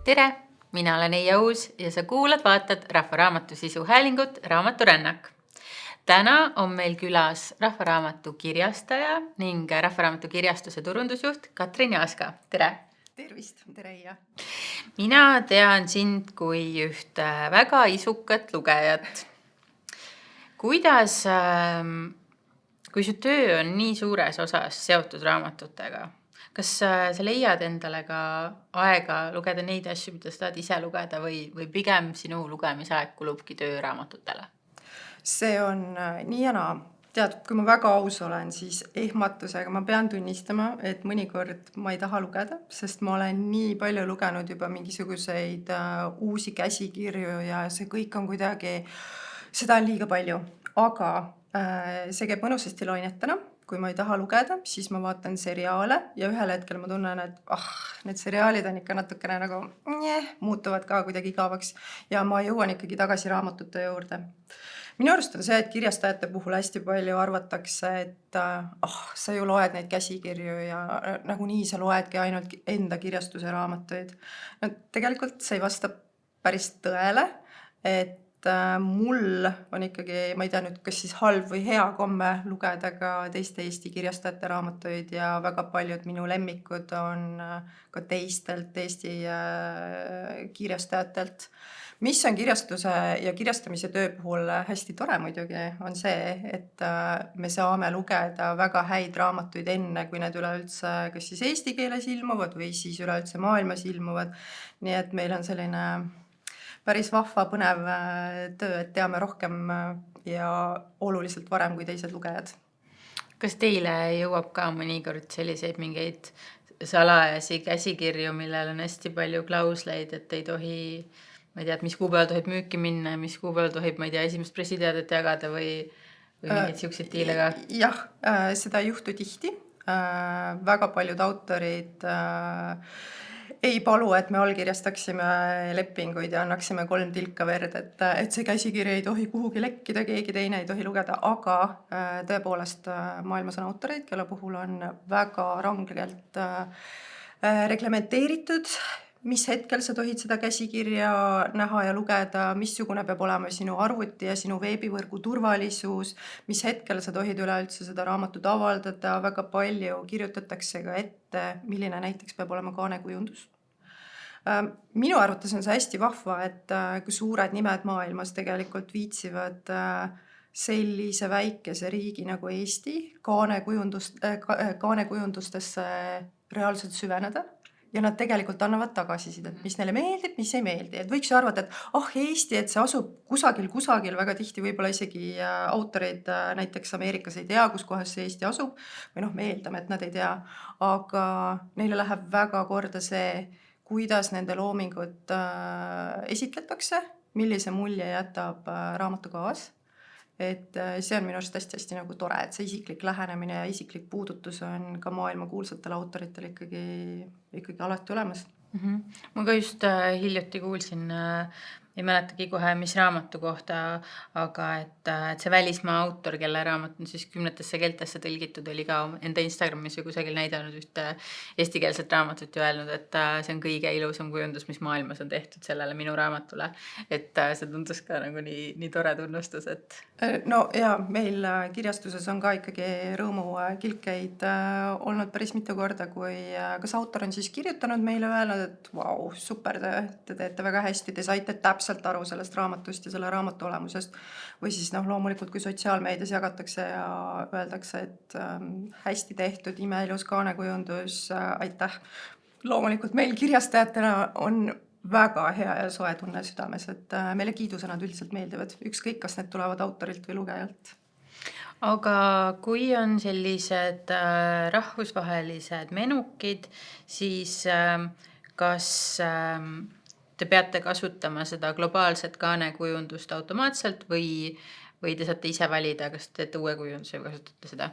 Tere! Mina olen Eija Uus ja sa vaatad Rahvaraamatu sisuhäälingut Raamaturännak. Täna on meil külas Rahvaraamatu kirjastaja ning Rahvaraamatu kirjastuse turundusjuht Katrin Jaaska. Tere! Tervist, tere Eija! Mina tean sind kui ühte väga isukat lugejat. Kuidas, kui su töö on nii suures osas seotud raamatutega, kas sa leiad endale ka aega lugeda neid asju, mida sa tahad ise lugeda või pigem sinu lugemisaeg kulubki tööraamatutele? See on nii ja naa. Tead, kui ma väga aus olen, siis ehmatusega ma pean tunnistama, et mõnikord ma ei taha lugeda, sest ma olen nii palju lugenud juba mingisuguseid uusi käsikirju ja see kõik on kuidagi, seda on liiga palju. Aga see käib mõnusasti loinetena. Kui ma ei taha lugeda, siis ma vaatan seriaale ja ühel hetkel ma tunnen, et need seriaalid on ikka natukene nagu muutuvad ka kuidagi igavaks ja ma jõuan ikkagi tagasi raamatute juurde. Minu arust on see, et kirjastajate puhul hästi palju arvatakse, et sa ju loed neid käsikirju ja nagunii sa loedki ainult enda kirjastuse raamatuid. No, tegelikult see ei vasta päris tõele, et mul on ikkagi, ma ei tea nüüd, kas siis halb või hea komme lugeda ka teiste Eesti kirjastajate raamatuid ja väga paljud minu lemmikud on ka teistelt Eesti kirjastajatelt. Mis on kirjastuse ja kirjastamise töö puhul hästi tore muidugi, on see, et me saame lugeda väga häid raamatuid enne, kui need üleüldse kas siis eesti keeles ilmuvad või siis üleüldse maailmas ilmuvad. Nii et meil on selline päris vahva põnev töö, et teame rohkem ja oluliselt varem kui teised lugejad. Kas teile jõuab ka mõnikord selliseid mingeid salajasi käsikirju, millel on hästi palju klausleid, et ei tohi, ma ei tea, et mis kuupäeval tohib müüki minna, mis kuupäeval tohib, ma ei tea, esimest pressiteadet jagada või mingeid siukseid diile ka? Jah, seda ei juhtu tihti. Väga paljud autorid ei palu, et me allkirjastaksime lepinguid ja annaksime 3 tilka verd, et see käsikiri ei tohi kuhugi lekkida, keegi teine ei tohi lugeda, aga tõepoolest maailmas on autoreid, kelle puhul on väga rangelt reglementeeritud, mis hetkel sa tohid seda käsikirja näha ja lugeda, missugune peab olema sinu arvuti ja sinu veebivõrgu turvalisus, mis hetkel sa tohid üleüldse seda raamatut avaldada, väga palju kirjutatakse ka ette, milline näiteks peab olema kaanekujundus. Minu arvates on see hästi vahva, et kui suured nimed maailmas tegelikult viitsivad sellise väikese riigi nagu Eesti kaanekujundustesse reaalselt süveneda. Ja nad tegelikult annavad tagasisidet, mis neile meeldib, mis ei meeldi. Et võiks ju arvata, et Eesti, et see asub kusagil väga tihti, võib-olla isegi autorid näiteks Ameerikas ei tea, kus kohas see Eesti asub, või me eeldame, et nad ei tea, aga neile läheb väga korda see, kuidas nende loomingut esitletakse, millise mulje jätab raamatukaas. Et see on minu arust hästi nagu tore, et see isiklik lähenemine ja isiklik puudutus on ka maailma kuulsatel autoritel ikkagi alati olemas. Ma ka just hiljuti kuulsin, ei mäletagi kohe, mis raamatu kohta, aga et see välismaa autor, kelle raamat on siis 10 keeltesse tõlgitud, oli ka enda Instagramis või kusagil näidanud ühte eestikeelset raamatut ja öelnud, et see on kõige ilusam kujundus, mis maailmas on tehtud sellele minu raamatule. Et see tundus ka nagu nii tore tunnustus, et... No ja meil kirjastuses on ka ikkagi rõõmukilkeid olnud päris mitu korda, kui kas autor on siis kirjutanud meile öelnud, et vau, super, te teete väga hästi, te saite täpselt aru sellest raamatust ja selle raamatu olemusest. Või siis loomulikult, kui sotsiaalmeedias jagatakse ja öeldakse, et hästi tehtud, imeilus kaanekujundus, aitäh. Loomulikult meil kirjastajatena on väga hea ja soe tunne südames, et meile kiidusõnad üldiselt meeldivad, ükskõik, kas need tulevad autorilt või lugejalt. Aga kui on sellised rahvusvahelised menukid, siis kas te peate kasutama seda globaalset kaanekujundust automaatselt või te saate ise valida, kas teete uue kujunduse või kasutate seda?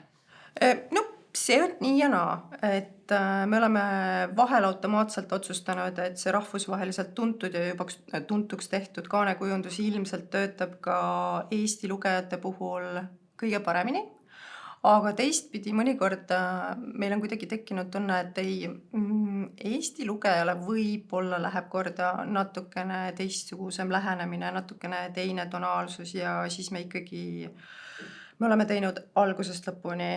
No, see on nii ja naa, et me oleme vahel automaatselt otsustanud, et see rahvusvaheliselt tuntud ja juba tuntuks tehtud kaanekujundus ilmselt töötab ka Eesti lugejate puhul kõige paremini. Aga teistpidi mõnikord meil on kuidagi tekkinud tunne, et Eesti lugejale võib-olla läheb korda natukene teistsugusem lähenemine, natukene teine tonaalsus ja siis me oleme teinud algusest lõpuni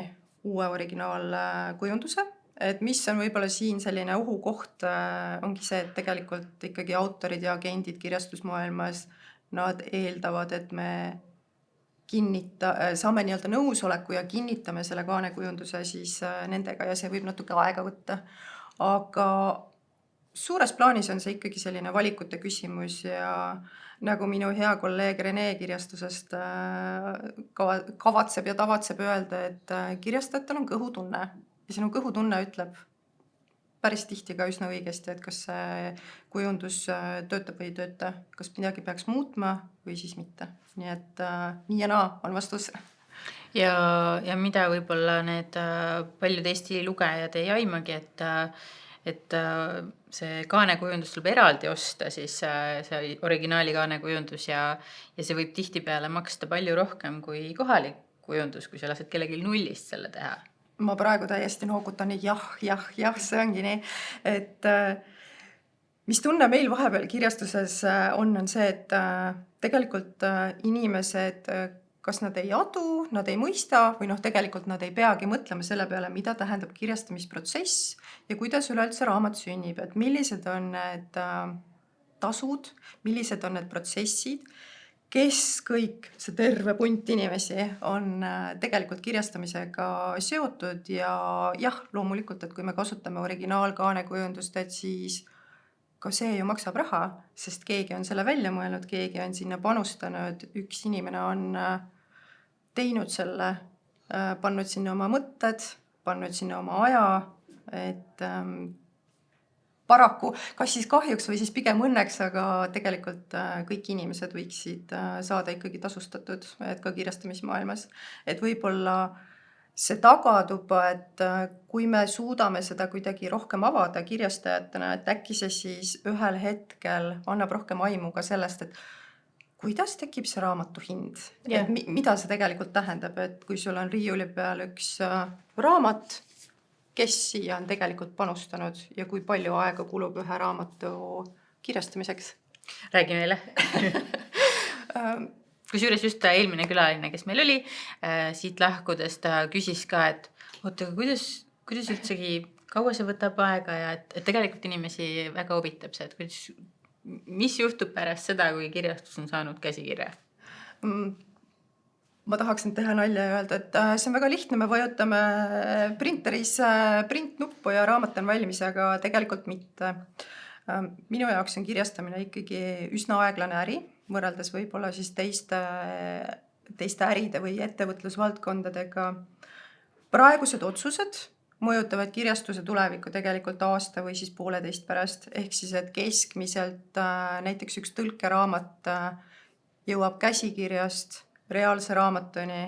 uue originaalkujunduse. Et mis on võib-olla siin selline ohukoht, ongi see, et tegelikult ikkagi autorid ja agendid kirjastusmaailmas, nad eeldavad, et me saame nii-öelda nõusoleku ja kinnitame selle kaanekujunduse siis nendega ja see võib natuke aega võtta. Aga suures plaanis on see ikkagi selline valikute küsimus ja nagu minu hea kolleeg Rene kirjastusest kavatseb ja tavatseb öelda, et kirjastajatel on kõhutunne ja sinu kõhutunne ütleb päris tihti ka üsna õigesti, et kas see kujundus töötab või ei tööta, kas midagi peaks muutma või siis mitte. Nii et nii ja naa on vastus. Ja mida võib-olla need paljud Eesti lugejad ei aimagi, et see kaanekujundus tuleb eraldi osta, siis see originaali kaanekujundus ja see võib tihtipeale maksta palju rohkem kui kohalik kujundus, kui sa lased kellelgi nullist selle teha. Ma praegu täiesti noogutan, jah, see ongi nii, et mis tunne meil vahepeal kirjastuses on see, et tegelikult inimesed, kas nad ei adu, nad ei mõista või tegelikult nad ei peagi mõtlema selle peale, mida tähendab kirjastamisprotsess ja kuidas üleüldse raamat sünnib, et millised on need tasud, millised on need protsessid, kes kõik, see terve punt inimesi on tegelikult kirjastamisega seotud ja jah, loomulikult, et kui me kasutame originaalkaanekujundust, et siis ka see ju maksab raha, sest keegi on selle välja mõelnud, keegi on sinna panustanud, üks inimene on teinud selle, pannud sinna oma mõtted, pannud sinna oma aja, et paraku, kas siis kahjuks või siis pigem õnneks, aga tegelikult kõik inimesed võiksid saada ikkagi tasustatud, et ka kirjastamismaailmas. Et võib-olla see tagatuba, et kui me suudame seda kuidagi rohkem avada kirjastajatena, et äkki see siis ühel hetkel annab rohkem aimu ka sellest, et kuidas tekib see raamatu hind? Yeah. Et mida see tegelikult tähendab, et kui sul on riiuli peal üks raamat, kes siia on tegelikult panustanud ja kui palju aega kulub ühe raamatu kirjastamiseks? Räägi meile. Kusjuures just eelmine külaline, kes meil oli, siit lahkudes ta küsis ka, et oota, kuidas üldsegi kaua see võtab aega ja et tegelikult inimesi väga huvitab see, et mis juhtub pärast seda, kui kirjastus on saanud käsikirja? Ma tahaksin teha nalja ja öelda, et see on väga lihtne, me vajutame printeris printnuppu ja raamat on valmis, aga tegelikult mitte. Minu jaoks on kirjastamine ikkagi üsna aeglane äri, võrreldes võib-olla siis teiste äride või ettevõtlusvaldkondadega. Praegused otsused mõjutavad kirjastuse tulevikku tegelikult aasta või siis 1,5 pärast, ehk siis, et keskmiselt näiteks üks tõlkeraamat jõuab käsikirjast reaalse raamatuni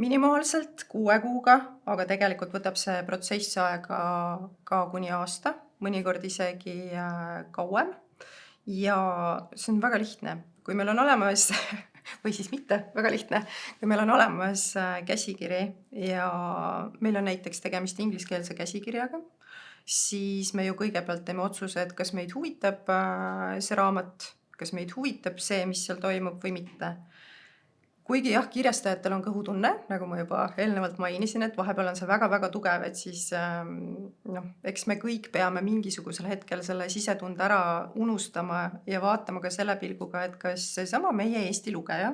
minimaalselt 6 kuuga, aga tegelikult võtab see protsess aega ka kuni aasta, mõnikord isegi kauem. Ja see on väga lihtne. Kui meil on olemas, või siis mitte, väga lihtne, kui meil on olemas käsikiri ja meil on näiteks tegemist ingliskeelse käsikirjaga, siis me ju kõigepealt teeme otsuse, et kas meid huvitab see raamat, kas meid huvitab see, mis seal toimub või mitte. Kuigi jah, kirjastajatel on kõhutunne, nagu ma juba eelnevalt mainisin, et vahepeal on see väga-väga tugev, et siis eks me kõik peame mingisugusel hetkel selle sisetunde ära unustama ja vaatama ka selle pilguga, et kas seesama meie Eesti lugeja,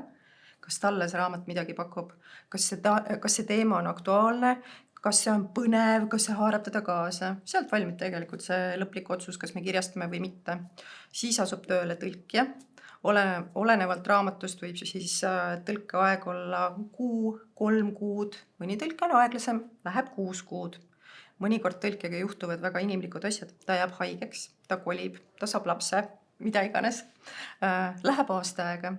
kas talle see raamat midagi pakub, kas see teema on aktuaalne, kas see on põnev, kas see haarab teda kaasa. Sealt valmib tegelikult see lõplik otsus, kas me kirjastame või mitte. Siis asub tööle tõlkija. Olenevalt raamatust võib siis tõlkeaeg olla 3 kuud, mõni tõlke on aeglasem, läheb 6 kuud. Mõnikord tõlkega juhtuvad väga inimlikud asjad, ta jääb haigeks, ta kolib, ta saab lapse, mida iganes, läheb aasta aega.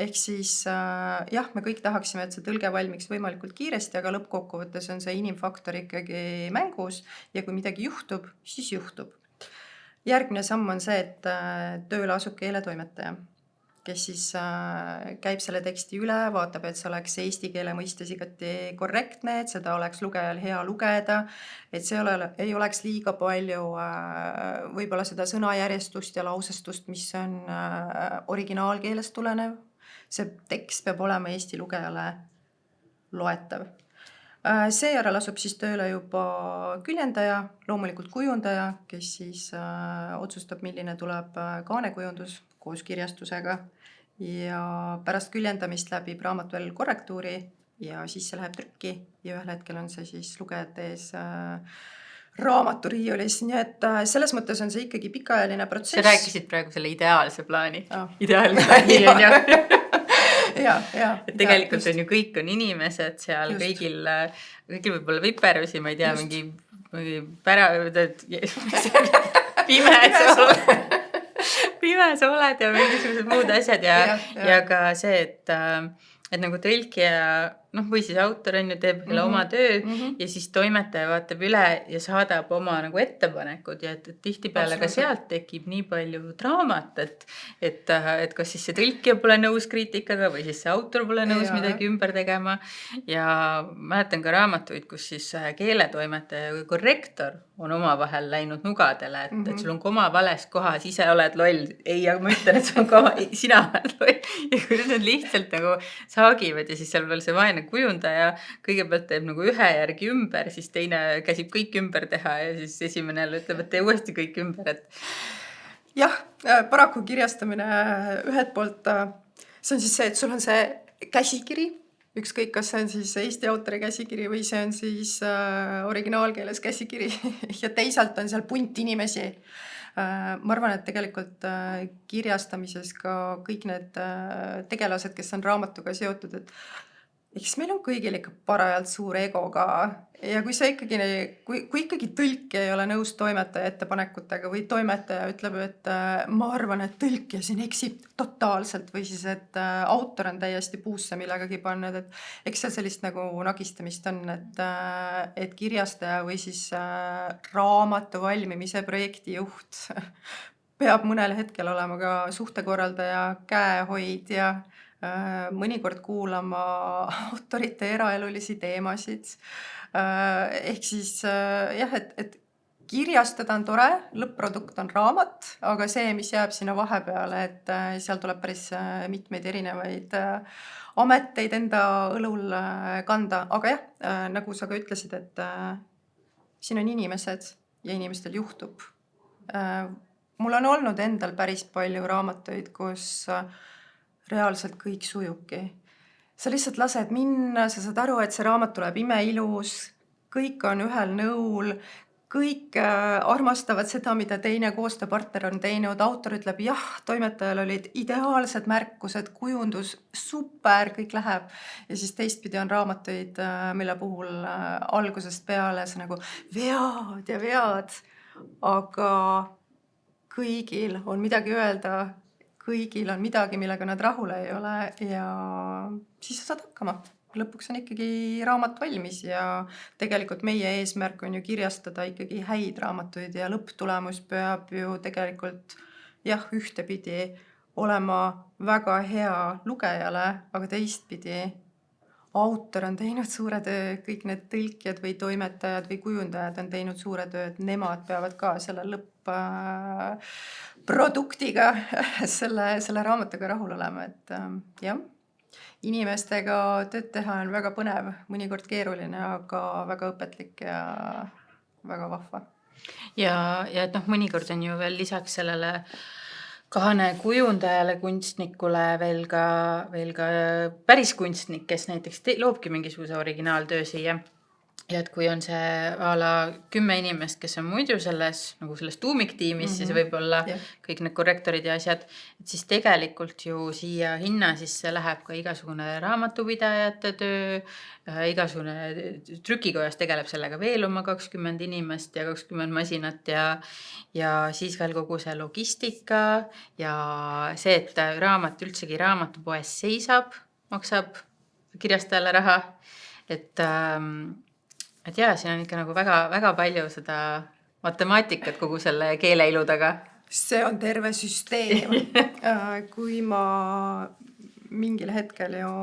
Ehk siis jah, me kõik tahaksime, et see tõlge valmiks võimalikult kiiresti, aga lõppkokkuvõttes on see inimfaktor ikkagi mängus ja kui midagi juhtub, siis juhtub. Järgmine samm on see, et tööle asub keeletoimetaja. kes siis käib selle teksti üle, vaatab, et see oleks eesti keele mõistes igati korrektne, et seda oleks lugejal hea lugeda, et see ei oleks liiga palju võib-olla seda sõnajärjestust ja lausestust, mis on originaalkeelest tulenev. See tekst peab olema eesti lugejale loetav. Seejärel asub siis tööle juba küljendaja, loomulikult kujundaja, kes siis otsustab, milline tuleb kaanekujundus koos kirjastusega ja pärast küljendamist läbib raamat veel korrektuuri ja siis see läheb trükki ja ühel hetkel on see siis lugejate ees raamaturiiulis, nii et selles mõttes on see ikkagi pikaajaline protsess. Sa rääkisid praegu selle ideaalse plaani. Ideaalne plaani on ju. Et tegelikult on ju kõik on inimesed seal, kõigil võib olla viperusi, ma ei tea, mingi pimes oled ja mingisugused muud asjad ja ka see, et nagu tõlkija, või siis autor on ju teeb oma töö ja siis toimetaja vaatab üle ja saadab oma nagu ettepanekud ja et tihtipeale ka sealt tekib nii palju draamat, et kas siis see tõlkija pole nõus kriitikaga või siis see autor pole nõus midagi ümber tegema ja mäletan ka raamatuid, kus siis keeletoimetaja või korrektor on omavahel läinud nugadele, et sul on koma vales kohas, ise oled loll, ei, aga ma ütlen, et sul on koma, sina oled loll ja kuidas nad lihtsalt nagu saagivad ja siis seal veel see vaene kujundaja kõigepealt teeb nagu ühe järgi ümber, siis teine käsib kõik ümber teha ja siis esimene ütleb, et tee uuesti kõik ümber. Jah, paraku kirjastamine ühelt poolt, see on siis see, et sul on see käsikiri, ükskõik, kas see on siis Eesti autori käsikiri või see on siis originaalkeeles käsikiri ja teisalt on seal punt inimesi. Ma arvan, et tegelikult kirjastamises ka kõik need tegelased, kes on raamatuga seotud, et eks meil on kõigil ikka parajalt suur ego ka ja kui ikkagi tõlkija ei ole nõus toimetaja ettepanekutega või toimetaja ütleb, et ma arvan, et tõlkija siin eksib totaalselt või siis, et autor on täiesti puusse millegagi pannud, et eks seal sellist nagu nagistamist on, et kirjastaja või siis raamatu valmimise projektijuht peab mõnel hetkel olema ka suhtekorraldaja, käehoidja, mõnikord kuulama autorite eraelulisi teemasid. Ehk siis jah, et kirjastada on tore, lõpp-produkt on raamat, aga see, mis jääb sinna vahepeale, et seal tuleb päris mitmeid erinevaid ameteid enda õlul kanda. Aga jah, nagu sa ka ütlesid, et siin on inimesed ja inimestel juhtub. Mul on olnud endal päris palju raamatuid, kus reaalselt kõik sujubki. Sa lihtsalt lased minna, sa saad aru, et see raamat tuleb imeilus, kõik on ühel nõul, kõik armastavad seda, mida teine koostööpartner on teinud, autor ütleb, jah, toimetajal olid ideaalsed märkused, kujundus, super, kõik läheb. Ja siis teistpidi on raamatuid, mille puhul algusest peale see nagu vead ja vead, aga kõigil on midagi öelda, kõigil on midagi, millega nad rahule ei ole ja siis sa saad hakkama. Lõpuks on ikkagi raamat valmis ja tegelikult meie eesmärk on ju kirjastada ikkagi häid raamatuid ja lõpptulemus peab ju tegelikult jah, ühtepidi olema väga hea lugejale, aga teistpidi autor on teinud suure töö, kõik need tõlkijad või toimetajad või kujundajad on teinud suure töö, et nemad peavad ka selle lõpp-produktiga selle raamatuga rahul olema, et jah, inimestega tööd teha on väga põnev, mõnikord keeruline, aga väga õpetlik ja väga vahva. Ja et mõnikord on ju veel lisaks sellele kaane kujundajale, kunstnikule veel ka päris kunstnik, kes näiteks loobki mingisuguse originaaltöö siia. Ja et kui on see a la 10 inimest, kes on muidu selles tuumiktiimis, siis võib-olla kõik need korrektorid ja asjad, et siis tegelikult ju siia hinna sisse läheb ka igasugune raamatupidajate töö, igasugune trükikojas tegeleb sellega veel oma 20 inimest ja 20 masinat ja siis veel kogu see logistika ja see, et raamat üldsegi raamatupoes seisab, maksab kirjastajale raha, et jaa, siin on ikka nagu väga, väga palju seda matemaatikat kogu selle keeleilu taga. see on terve süsteem. Kui ma mingil hetkel ju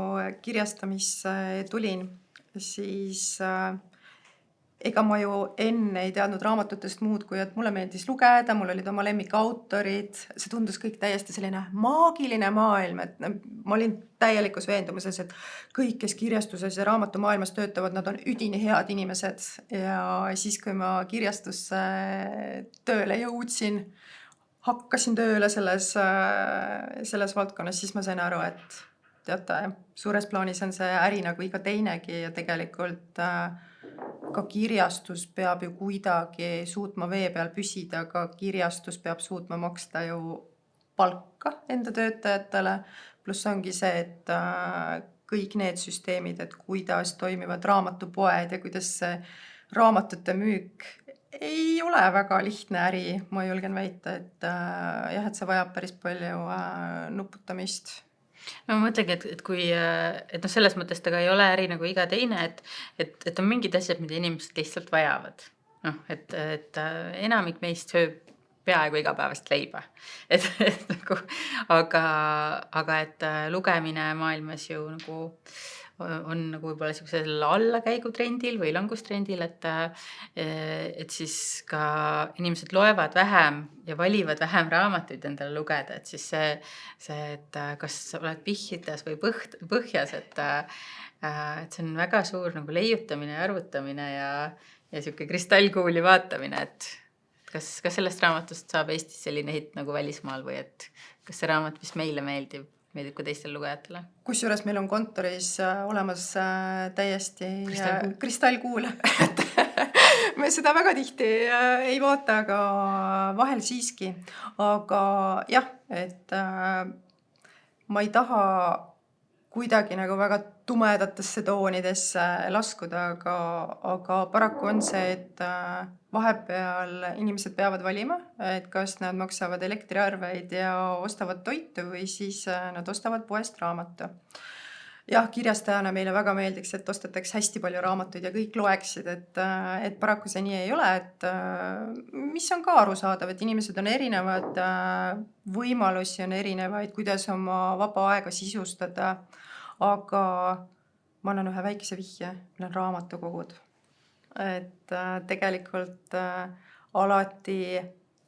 kirjastamisse tulin, siis ega ma ju enne ei teadnud raamatutest muud, kui et mulle meeldis lugeda, mul olid oma lemmikautorid, see tundus kõik täiesti selline maagiline maailm, et ma olin täielikus veendumuses, et kõik, kes kirjastuses ja raamatumaailmas töötavad, nad on üdini head inimesed. Ja siis, kui ma kirjastusse tööle jõudsin, hakkasin tööle selles valdkonnas, siis ma sain aru, et teate, suures plaanis on see äri nagu iga teinegi ja tegelikult ka kirjastus peab ju kuidagi suutma vee peal püsida, ka kirjastus peab suutma maksta ju palka enda töötajatele, pluss ongi see, et kõik need süsteemid, et kuidas toimivad raamatupoed ja kuidas see raamatute müük ei ole väga lihtne äri, ma julgen väita, et jah, et see vajab päris palju nuputamist. No ma mõtlengi, et kui, et selles mõttes ta ka ei ole äri nagu iga teine, et on mingid asjad, mida inimesed lihtsalt vajavad. Et enamik meist sööb peaaegu igapäevast leiba. Et nagu, aga et lugemine maailmas ju nagu on nagu võib-olla sellisel allakäigutrendil või langustrendil, et siis ka inimesed loevad vähem ja valivad vähem raamatuid endale lugeda, et siis see, et kas sa oled pihhides või põhjas, et see on väga suur nagu leiutamine ja arvutamine ja siuke kristallkuuli vaatamine, et kas sellest raamatust saab Eestis selline hitt nagu välismaal või et kas see raamat, mis meile meeldib ka teistele lugejatele? Kusjuures meil on kontoris olemas täiesti kristallkuul. Me seda väga tihti ei vaata, aga vahel siiski. Aga jah, et ma ei taha kuidagi nagu väga tumedatesse toonidesse laskuda, aga paraku on see, et vahepeal inimesed peavad valima, et kas nad maksavad elektriarveid ja ostavad toitu või siis nad ostavad poest raamatu. Jah, kirjastajana meile väga meeldiks, et ostetakse hästi palju raamatuid ja kõik loeksid, et paraku see nii ei ole, et mis on ka arusaadav, et inimesed on erinevad, võimalusi on erinevaid, kuidas oma vaba aega sisustada, aga ma annan ühe väikese vihje, meil on raamatukogud. Et tegelikult alati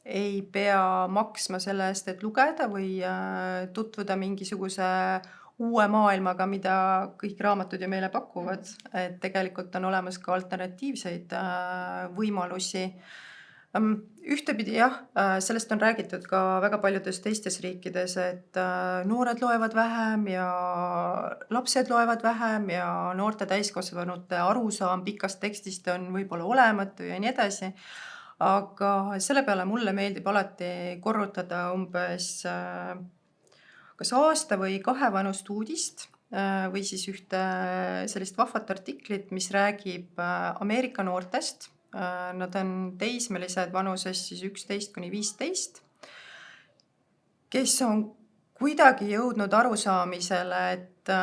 ei pea maksma selle eest, et lugeda või tutvuda mingisuguse uue maailmaga, mida kõik raamatud ju meile pakuvad. Et tegelikult on olemas ka alternatiivseid võimalusi. Ühtepidi jah, sellest on räägitud ka väga paljudes teistes riikides, et noored loevad vähem ja lapsed loevad vähem ja noorte täiskasvanute arusaam pikast tekstist on võib-olla olematu ja nii edasi. Aga selle peale mulle meeldib alati korrutada umbes kas aasta või 2 vanust uudist või siis ühte sellist vahvat artiklit, mis räägib Ameerika noortest. Nad on teismelised vanuses siis 11–15, kes on kuidagi jõudnud arusaamisele, et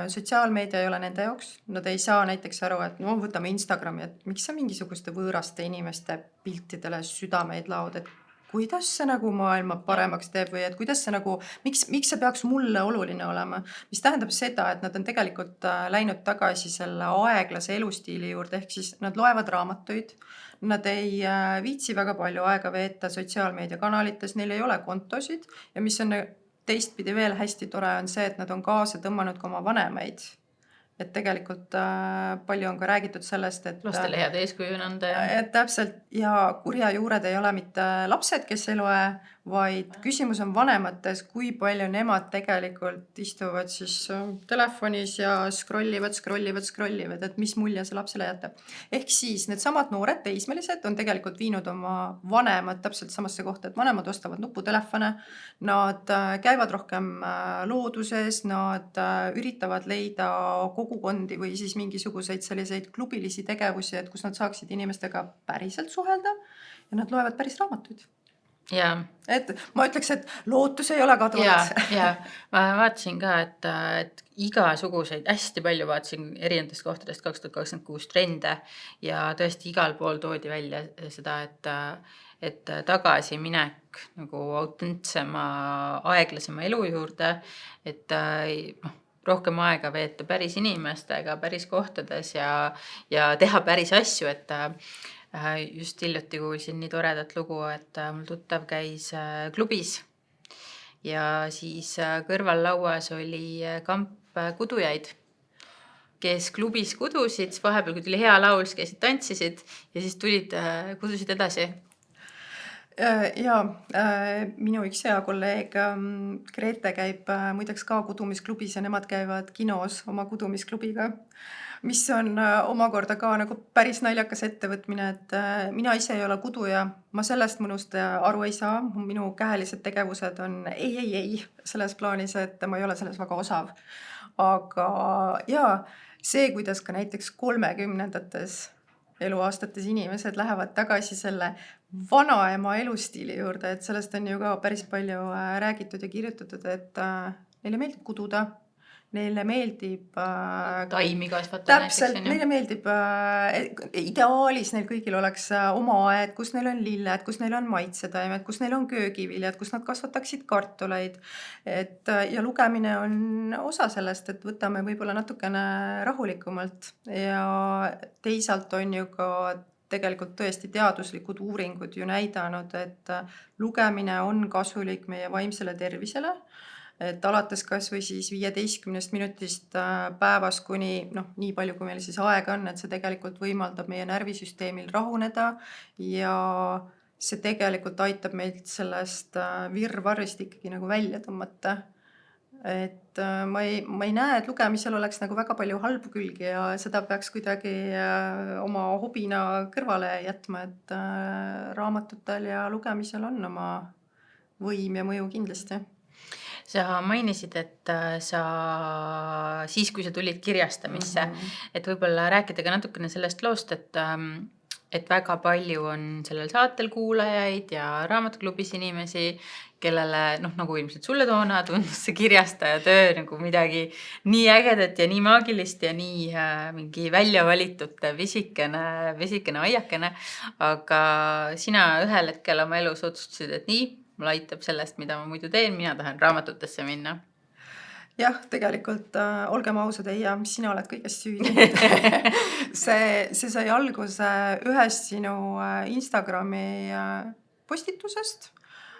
sotsiaalmeedia ei ole nende jaoks. Nad ei saa näiteks aru, et võtame Instagrami, et miks sa mingisuguste võõraste inimeste piltidele südameid laod, et kuidas see nagu maailma paremaks teeb või et kuidas see nagu, miks see peaks mulle oluline olema, mis tähendab seda, et nad on tegelikult läinud tagasi selle aeglase elustiili juurde, ehk siis nad loevad raamatuid, nad ei viitsi väga palju aega veeta sotsiaalmeediakanalites, neil ei ole kontosid ja mis on teistpidi veel hästi tore on see, et nad on kaasa tõmmanud ka oma vanemaid. Et tegelikult palju on ka räägitud sellest, et lastele head eeskuju anda. Et täpselt ja kurja juured ei ole mitte lapsed, kes ei loe, vaid küsimus on vanemates, kui palju nemad tegelikult istuvad siis telefonis ja scrollivad, et mis mulje see lapsele jätab. Ehk siis need samad noored teismelised on tegelikult viinud oma vanemad täpselt samasse kohta, et vanemad ostavad nuputelefone, nad käivad rohkem looduses, nad üritavad leida kogukondi või siis mingisuguseid selliseid klubilisi tegevusi, et kus nad saaksid inimestega päriselt suhelda ja nad loevad päris raamatuid. Jaa. Et ma ütleks, et lootus ei ole Jaa, kadunud. jaa. Ma vaatasin ka, et igasuguseid hästi palju vaatasin erinevatest kohtadest 2026 trende ja tõesti igal pool toodi välja seda, et tagasiminek nagu autentsema, aeglasema elu juurde, et rohkem aega veeta päris inimestega, päris kohtades ja teha päris asju, et just hiljuti kuulsin nii toredat lugu, et mul tuttav käis klubis ja siis kõrval lauas oli kamp kudujaid, kes klubis kudusid, siis vahepeal, kui tuli hea laul, siis käisid tantsisid ja siis tulid, kudusid edasi. Ja minu üks hea kolleeg Grete käib muideks ka kudumisklubis ja nemad käivad kinos oma kudumisklubiga, mis on omakorda ka nagu päris naljakas ettevõtmine, et mina ise ei ole kuduja, ma sellest mõnust aru ei saa, minu käelised tegevused on ei, selles plaanis, et ma ei ole selles väga osav. Aga jaa, see, kuidas ka näiteks 30-ndates eluaastates inimesed lähevad tagasi selle vanaema elustiili juurde, et sellest on ju ka päris palju räägitud ja kirjutatud, et neile meeldib kududa, neile meeldib Taimi kasvatada täpselt, näiteks. neile meeldib ideaalis neil kõigil oleks oma aed, kus neil on lilled, kus neil on maitsetaimed, kus neil on köögiviljad, kus nad kasvataksid kartuleid. Ja lugemine on osa sellest, et võtame võib-olla natukene rahulikumalt ja teisalt on ju ka tegelikult tõesti teaduslikud uuringud ju näidanud, et lugemine on kasulik meie vaimsele tervisele, et alates kas või siis 15 minutist päevas kuni nii palju, kui meil siis aega on, et see tegelikult võimaldab meie närvisüsteemil rahuneda ja see tegelikult aitab meilt sellest virvarrist ikkagi nagu välja tõmmata. Et ma ei näe, et lugemisel oleks nagu väga palju halbu külgi ja seda peaks kuidagi oma hobina kõrvale jätma, et raamatutel ja lugemisel on oma võim ja mõju kindlasti. Sa mainisid, et sa siis, kui sa tulid kirjastamisse, et võib-olla rääkida ka natukene sellest loost, et väga palju on sellel saatel kuulajaid ja raamatuklubis inimesi, kellele, nagu ilmselt sulle toona, tundus see kirjastaja töö nagu midagi nii ägedat ja nii maagilist ja nii mingi välja valitud vesikene aiakene, aga sina ühel hetkel oma elus otsustasid, et nii, mul aitab sellest, mida ma muidu teen, mina tahan raamatutesse minna. Jah, tegelikult olgem ausad, Eija, mis sina oled kõigest süüdi. see sai alguse ühest sinu Instagrami postitusest.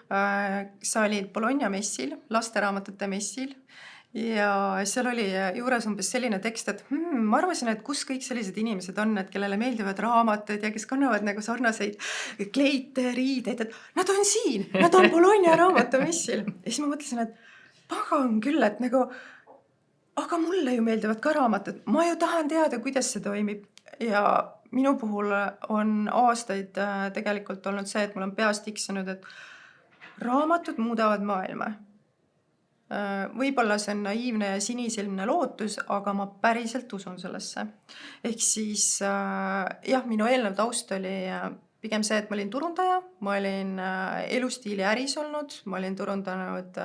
Sa olid Bologna messil, lasteraamatute messil ja seal oli juures umbes selline tekst, et ma arvasin, et kus kõik sellised inimesed on, et kellele meeldivad raamatud ja kes kannavad nagu sarnaseid kleite, riideid, et nad on siin, nad on Bologna raamatumessil. Ja siis ma mõtlesin, et pagan küll, et nagu, aga mulle ju meeldivad ka raamatud, ma ju tahan teada, kuidas see toimib. Ja minu puhul on aastaid tegelikult olnud see, et mul on peas tiksunud, et raamatud muudavad maailma. Võib-olla see on naiivne ja sinisilmne lootus, aga ma päriselt usun sellesse. Ehk siis, jah, minu eelnev taust oli pigem see, et ma olin turundaja, ma olin elustiili äris olnud, ma olin turundanud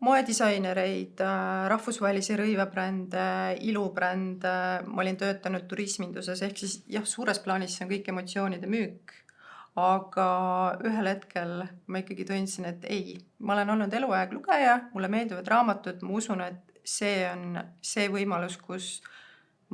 moedisainereid, rahvusvahelisi rõivabrände, ilubrände, ma olin töötanud turisminduses, ehk siis jah, suures plaanis see on kõik emotsioonide müük. Aga ühel hetkel ma ikkagi tundsin, et ei, ma olen olnud eluaeg lugeja, mulle meeldivad raamatud, ma usun, et see on see võimalus, kus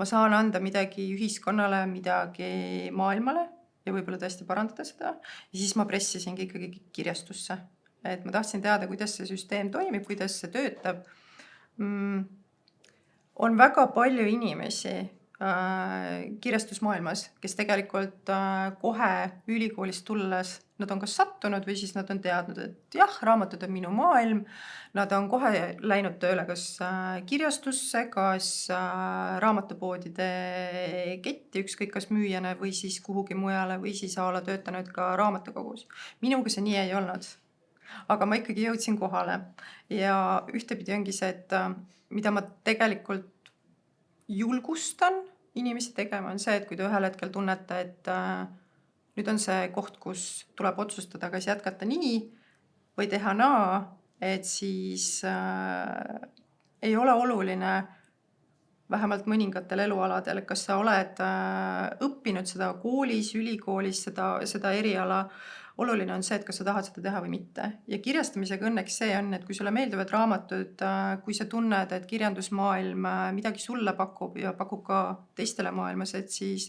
ma saan anda midagi ühiskonnale, midagi maailmale ja võib-olla tõesti parandada seda. Ja siis ma pressisingi ikkagi kirjastusse. Et ma tahtsin teada, kuidas see süsteem toimib, kuidas see töötab. On väga palju inimesi kirjastusmaailmas, kes tegelikult kohe ülikoolist tulles, nad on kas sattunud või siis nad on teadnud, et jah, raamatud on minu maailm, nad on kohe läinud tööle kas kirjastusse, kas raamatupoodide ketti, ükskõik kas müüjana või siis kuhugi mujale või siis ala töötanud ka raamatukogus. Minuga see nii ei olnud, aga ma ikkagi jõudsin kohale ja ühtepidi ongi see, et mida ma tegelikult julgustan inimesi tegema, on see, et kui te ühel hetkel tunnete, et nüüd on see koht, kus tuleb otsustada, kas jätkata nii või teha naa, et siis ei ole oluline vähemalt mõningatel elualadel, kas sa oled õppinud seda koolis, ülikoolis, seda eriala. Oluline on see, et kas sa tahad seda teha või mitte. Ja kirjastamisega õnneks see on, et kui sulle meeldivad raamatud, kui sa tunned, et kirjandusmaailm midagi sulle pakub ja pakub ka teistele maailmas, et siis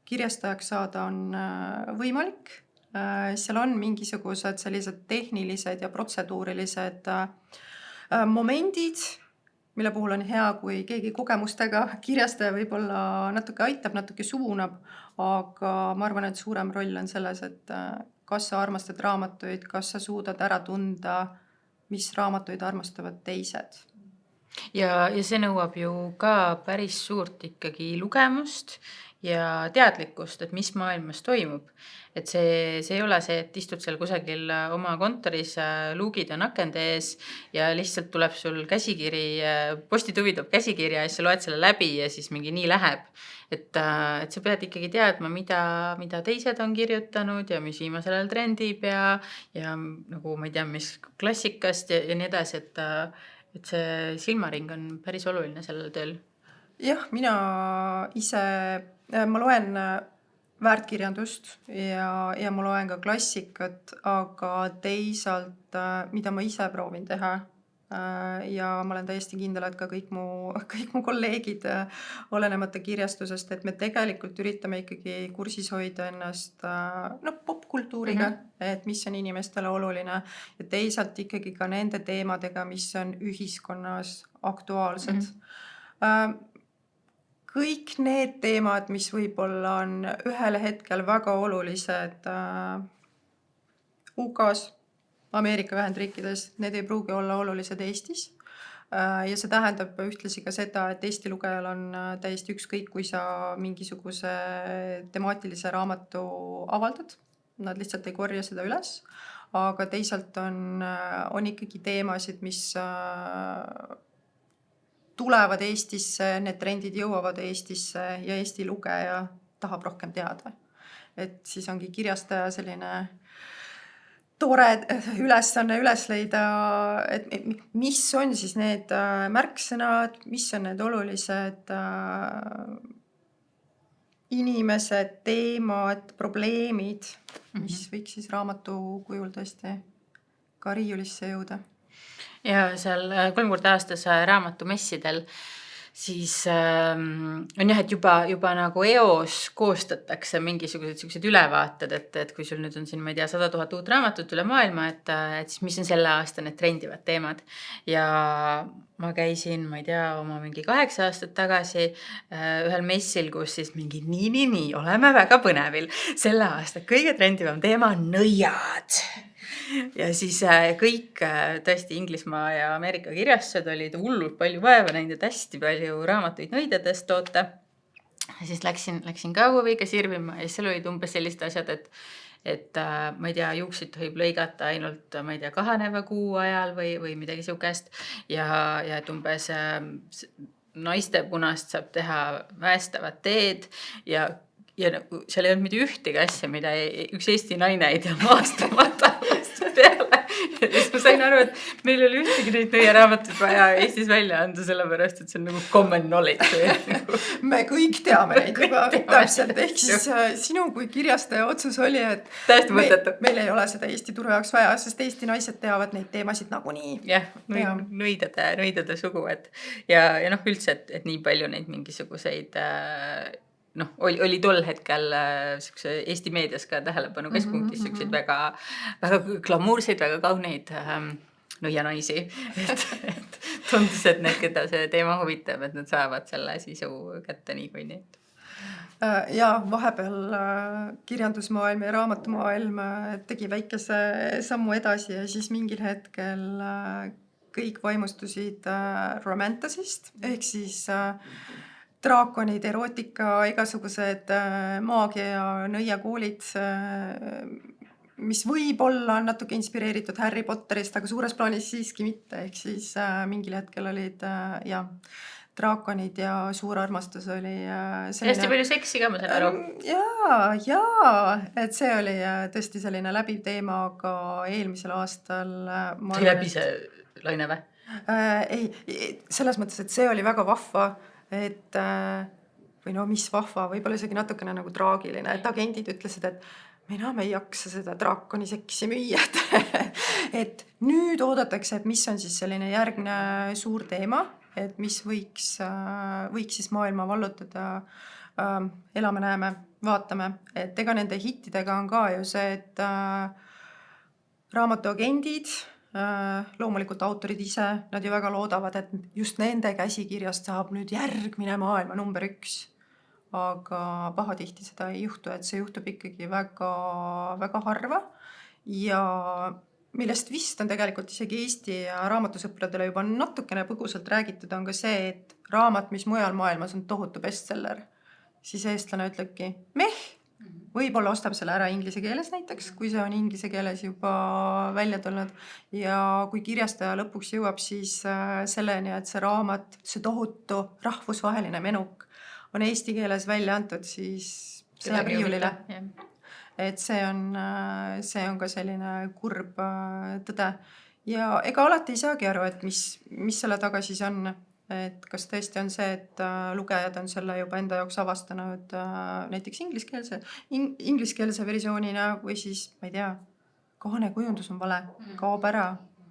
kirjastajaks saada on võimalik. Seal on mingisugused sellised tehnilised ja protseduurilised momendid, mille puhul on hea, kui keegi kogemustega kirjastaja võib-olla natuke aitab, natuke suunab, aga ma arvan, et suurem roll on selles, et kas sa armastad raamatuid, kas sa suudad ära tunda, mis raamatuid armastavad teised. Ja see nõuab ju ka päris suurt ikkagi lugemust ja teadlikkust, et mis maailmas toimub. Et see ei ole see, et istud seal kusagil oma kontoris, luugid on akende ees ja lihtsalt tuleb sul käsikiri, postituvi toob käsikirja ja siis sa loed selle läbi ja siis mingi nii läheb. Et sa pead ikkagi teadma, mida teised on kirjutanud ja mis viimasel ajal trendib ja nagu ma ei tea, mis klassikast ja nii edasi, et see silmaring on päris oluline sellel tööl. Jah, mina ise, ma loen väärtkirjandust ja ma loen ka klassikat, aga teisalt, mida ma ise proovin teha ja ma olen täiesti kindel, et ka kõik mu kolleegid olenemata kirjastusest, et me tegelikult üritame ikkagi kursis hoida ennast popkultuuriga, et mis on inimestele oluline ja teisalt ikkagi ka nende teemadega, mis on ühiskonnas aktuaalsed. Kõik need teemad, mis võib-olla on ühel hetkel väga olulised UK-s, Ameerika Ühendriikides, need ei pruugi olla olulised Eestis. Ja see tähendab ühtlasi ka seda, et Eesti lugejal on täiesti ükskõik, kui sa mingisuguse temaatilise raamatu avaldad. Nad lihtsalt ei korja seda üles, aga teisalt on ikkagi teemasid, mis tulevad Eestisse, need trendid jõuavad Eestisse ja Eesti lugeja tahab rohkem teada. Et siis ongi kirjastaja selline tore ülesanne üles leida, et mis on siis need märksõnad, mis on need olulised inimesed, teemad, probleemid, mis võiks siis raamatu kujul tõesti ka riiulisse jõuda. Ja seal 3 korda aastas raamatumessidel siis on jah, et juba nagu EOS koostatakse mingisugused ülevaated, et kui sul nüüd on siin, ma ei tea, 100 000 uut raamatut üle maailma, et siis mis on selle aasta need trendivad teemad. Ja ma käisin, ma ei tea, oma mingi 8 aastat tagasi ühel messil, kus siis mingi nii, oleme väga põnevil. Selle aasta kõige trendivam teema on nõiad. Ja siis kõik tõesti Inglismaa ja Ameerika kirjastused olid hullult palju vaeva näinud, et hästi palju raamatuid nõidadest toota. Ja siis läksin ka huviga sirvima ja seal olid umbes sellised asjad, et ma ei tea, juuksid tohib lõigata ainult, ma ei tea, kahaneva kuu ajal või midagi sihukest ja et umbes naiste punast saab teha väestavat teed ja seal ei olnud mitte ühtegi asja, mida üks Eesti naine ei tea maastamata peale. Ja siis ma sain aru, et meil oli ühtegi neid nõiaraamatut vaja Eestis välja anda, sellepärast, et see on nagu common knowledge. Me kõik teame neid juba täpselt, ehk siis sinu kui kirjastaja otsus oli, et meil ei ole seda Eesti turu jaoks vaja, sest Eesti naised teavad neid teemasid nagunii. Jah, nõidade sugu, ja üldse, et nii palju neid mingisuguseid oli tol hetkel Eesti meedias ka tähelepanu keskpunktis selliseid väga, väga glamuurseid, väga kauneid nõianaisi. Et tundus, et need, keda see teema huvitab, et nad saavad selle sisu kätte nii kui nii. Ja vahepeal kirjandusmaailm ja raamatumaailm tegi väikese sammu edasi ja siis mingil hetkel kõik vaimustusid romantasist, ehk siis draakonid, erootika, igasugused maagia ja nõiakoolid, mis võib-olla on natuke inspireeritud Harry Potterist, aga suures plaanis siiski mitte, ehk siis mingil hetkel olid draakonid ja suur armastus oli hästi palju seksi ka, ma saan aru. et see oli tõesti selline läbiv teema, aga eelmisel aastal see läbi see laine või? Selles mõttes, et see oli väga vahva, et või no mis vahva, võib-olla isegi natukene nagu traagiline, et agendid ütlesid, et me enam ei jaksa seda draakoni seksi müüa, et nüüd oodatakse, et mis on siis selline järgmine suur teema, et mis võiks siis maailma vallutada. Elame, näeme, vaatame, et ega nende hittidega on ka ju see, et raamatuagendid, loomulikult autorid ise, nad ju väga loodavad, et just nende käsikirjast saab nüüd järgmine maailma number 1. Aga pahatihti seda ei juhtu, et see juhtub ikkagi väga, väga harva ja millest vist on tegelikult isegi Eesti raamatusõpradele juba natukene põgusalt räägitud, on ka see, et raamat, mis mujal maailmas on tohutu bestseller, siis eestlane ütlebki võib-olla ostab selle ära inglise keeles näiteks, kui see on inglise keeles juba välja tulnud ja kui kirjastaja lõpuks jõuab siis selleni, et see raamat, see tohutu rahvusvaheline menuk on eesti keeles välja antud, siis see jääb riiulile. Et see on ka selline kurb tõde. Ja ega alati ei saagi aru, et mis selle taga siis on. Et kas tõesti on see, et lugejad on selle juba enda jaoks avastanud näiteks ingliskeelse versioonina või siis, ma ei tea, kaanekujundus on vale, kaob ära.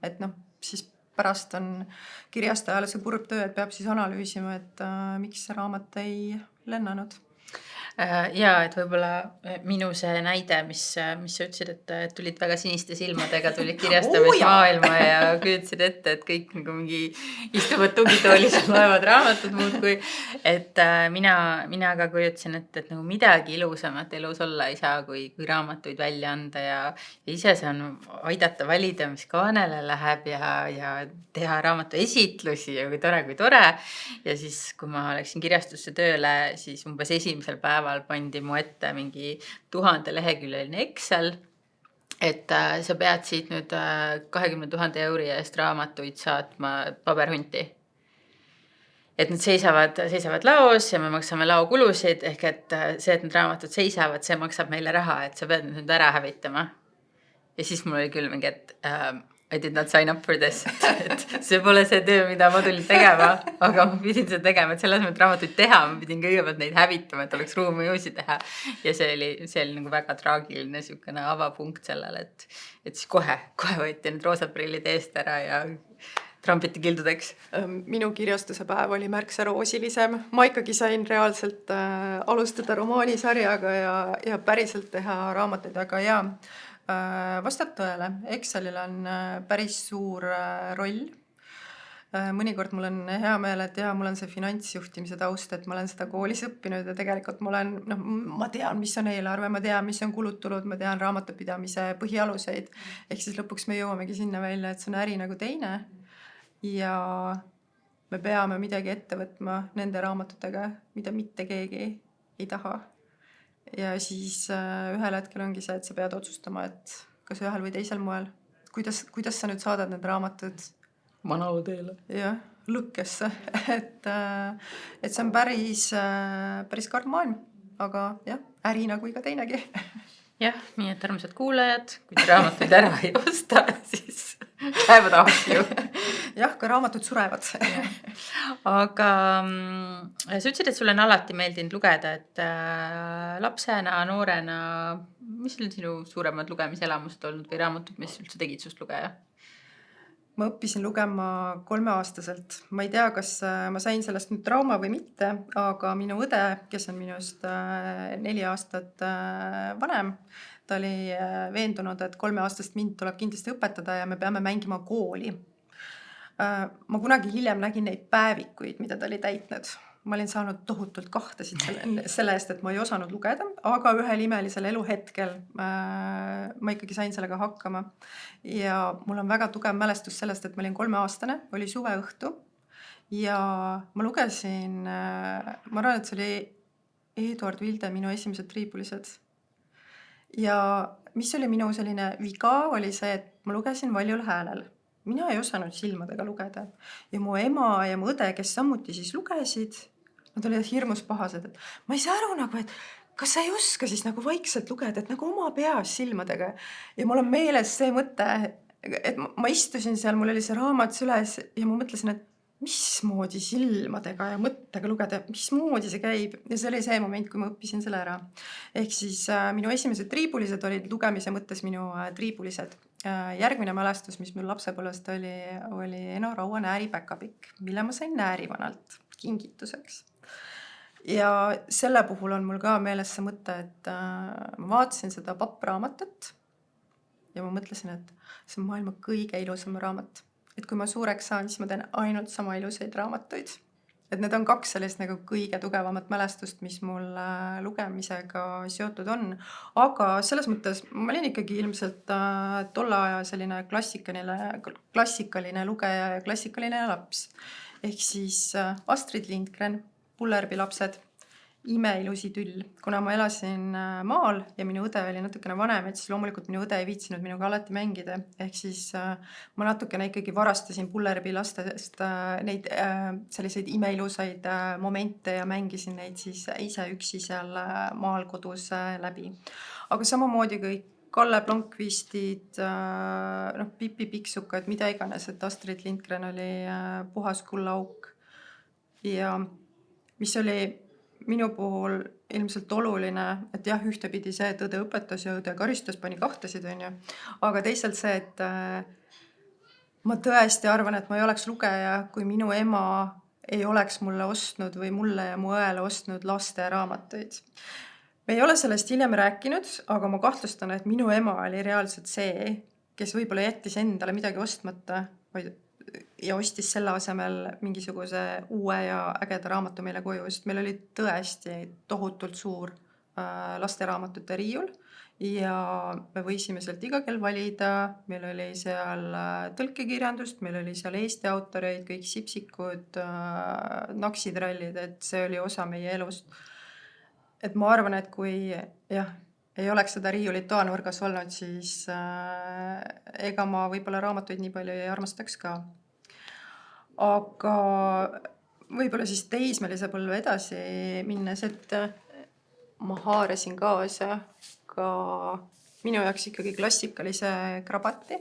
Et siis pärast on kirjastajale see kurb töö, et peab siis analüüsima, et miks see raamat ei lennanud. Jaa, et võib-olla minu see näide, mis sa ütlesid, et tulid väga siniste silmadega, tulid kirjastamismaailma ja küütsid ette, et kõik nagu mingi istuvad tugitoolis loevad raamatud muudkui. Et mina ka kujutasin, et nagu midagi ilusamat elus olla ei saa, kui raamatuid välja anda ja ise saan aidata valida, mis kaanele läheb ja teha raamatu esitlusi ja kui tore. Ja siis, kui ma läksin kirjastusse tööle, siis umbes esimesel päeval pandi mu ette mingi 1000 leheküljeline Excel, et sa pead siit nüüd 20 000 euri eest raamatuid saatma paberhunti. Et need seisavad laos ja me maksame laokulusid, ehk et see, et need raamatud seisavad, see maksab meile raha, et sa pead nüüd ära hävitama. Ja siis mul oli küll mingi, et I did not sign up for this, et see pole see töö, mida ma tulin tegema, aga ma pidin seda tegema, et selles mõttes raamatuid teha, ma pidin kõigepealt neid hävitama, et oleks ruumi uusi teha. Ja see oli nagu väga traagiline sükene avapunkt sellel, et siis kohe võeti need roosad prillid eest ära ja trampiti kildudeks. Minu kirjastuse päev oli märksa roosilisem. Ma ikkagi sain reaalselt alustada romaanisarjaga ja päriselt teha raamatuid, aga jaa, vastab tõele. Excelil on päris suur roll. Mõnikord mul on hea meel, et mul on see finantsjuhtimise taust, et ma olen seda koolis õppinud ja tegelikult ma tean, mis on eelarve, ma tean, mis on kulud-tulud, ma tean raamatupidamise põhialuseid. Ehk siis lõpuks me jõuamegi sinna välja, et see on äri nagu teine ja me peame midagi ette võtma nende raamatutega, mida mitte keegi ei taha. Ja siis ühel hetkel ongi see, et sa pead otsustama, et kas ühel või teisel moel, kuidas sa nüüd saadad need raamatud Manalu teele. Jah, lõkkesse. Et see on päris karm maailm, aga jah, äri nagu iga teinegi. Jah, nii et armsad kuulajad, kui te raamatuid ära ei osta, siis käevad ahju. Jah, ka raamatud surevad. Aga sa ütlesid, et sulle on alati meeldinud lugeda, et lapsena, noorena, mis on sinu suuremad lugemiselamused olnud või raamatud, mis üldse tegid sust lugeja? Ma õppisin lugema 3-aastaselt. Ma ei tea, kas ma sain sellest nüüd trauma või mitte, aga minu õde, kes on minust 4 aastat vanem, ta oli veendunud, et 3-aastast mind tuleb kindlasti õpetada ja me peame mängima kooli. Ma kunagi hiljem nägin neid päevikuid, mida ta oli täitnud. Ma olin saanud tohutult kahtasid selle eest, et ma ei osanud lugeda, aga ühel imelisel eluhetkel ma ikkagi sain sellega hakkama. Ja mul on väga tugev mälestus sellest, et ma olin 3-aastane, oli suveõhtu ja ma lugesin, ma arvan, et see oli Eduard Vilde Minu esimesed triibulised. Ja mis oli minu selline viga, oli see, et ma lugesin valjul häälel. mina ei osanud silmadega lugeda ja mu ema ja mu õde, kes samuti siis lugesid, nad olid hirmus pahased, et ma ei saa aru nagu, et kas sa ei oska siis nagu vaikselt lugeda, et nagu oma peas silmadega. Ja mul on meeles see mõte, et ma istusin seal, mul oli see raamat süles ja ma mõtlesin, et mismoodi silmadega ja mõttega lugeda, mismoodi see käib. Ja see oli see moment, kui ma õppisin selle ära. Ehk siis minu esimesed triibulised olid lugemise mõttes minu triibulised. Järgmine mälestus, mis mul lapsepõlvest oli Eno Raua Nääripäkapikk, mille ma sain näärivanalt kingituseks. Ja selle puhul on mul ka meeles see mõte, et ma vaatasin seda pappraamatut ja ma mõtlesin, et see on maailma kõige ilusam raamat. Et kui ma suureks saan, siis ma teen ainult sama ilusaid raamatuid. Et need on 2 sellist nagu kõige tugevamat mälestust, mis mul lugemisega seotud on. Aga selles mõttes ma olin ikkagi ilmselt tolle aja selline klassikaline lugeja ja klassikaline laps. Ehk siis Astrid Lindgren, Pullerbi lapsed, imeilus idüll. Kuna ma elasin maal ja minu õde oli natukene vanem, et siis loomulikult minu õde ei viitsinud minuga alati mängida. Ehk siis ma natukene ikkagi varastasin Pullerbi lastest neid selliseid imeilusaid momente ja mängisin neid siis ise üksi seal maal kodus läbi. Aga samamoodi kõik Kalle Blomqvistid, Pipi Pikksukad, mida iganes, et Astrid Lindgren oli puhas kullaauk. Ja mis oli minu puhul ilmselt oluline, et jah, ühtepidi see, et õde õpetas ja õde karistas, pani kahtasid, on ju. Aga teisalt see, et ma tõesti arvan, et ma ei oleks lugeja, kui minu ema ei oleks mulle ostnud või mulle ja mu õele ostnud lasteraamatuid. Me ei ole sellest hiljem rääkinud, aga ma kahtlustan, et minu ema oli reaalselt see, kes võib-olla jättis endale midagi ostmata ja ostis selle asemel mingisuguse uue ja ägeda raamatu meile koju, sest meil oli tõesti tohutult suur lasteraamatute riiul ja me võisime sealt iga kell valida. Meil oli seal tõlkekirjandust, meil oli seal Eesti autoreid, kõik Sipsikud, Naksitrallid, et see oli osa meie elust. Et ma arvan, et kui ei oleks seda riiulit toanurgas olnud, siis ega ma võib-olla raamatuid nii palju ei armastaks ka. Aga võib-olla siis teismelise põlve edasi minnes, et ma haarasin kaasa ka minu jaoks ikkagi klassikalise krabati.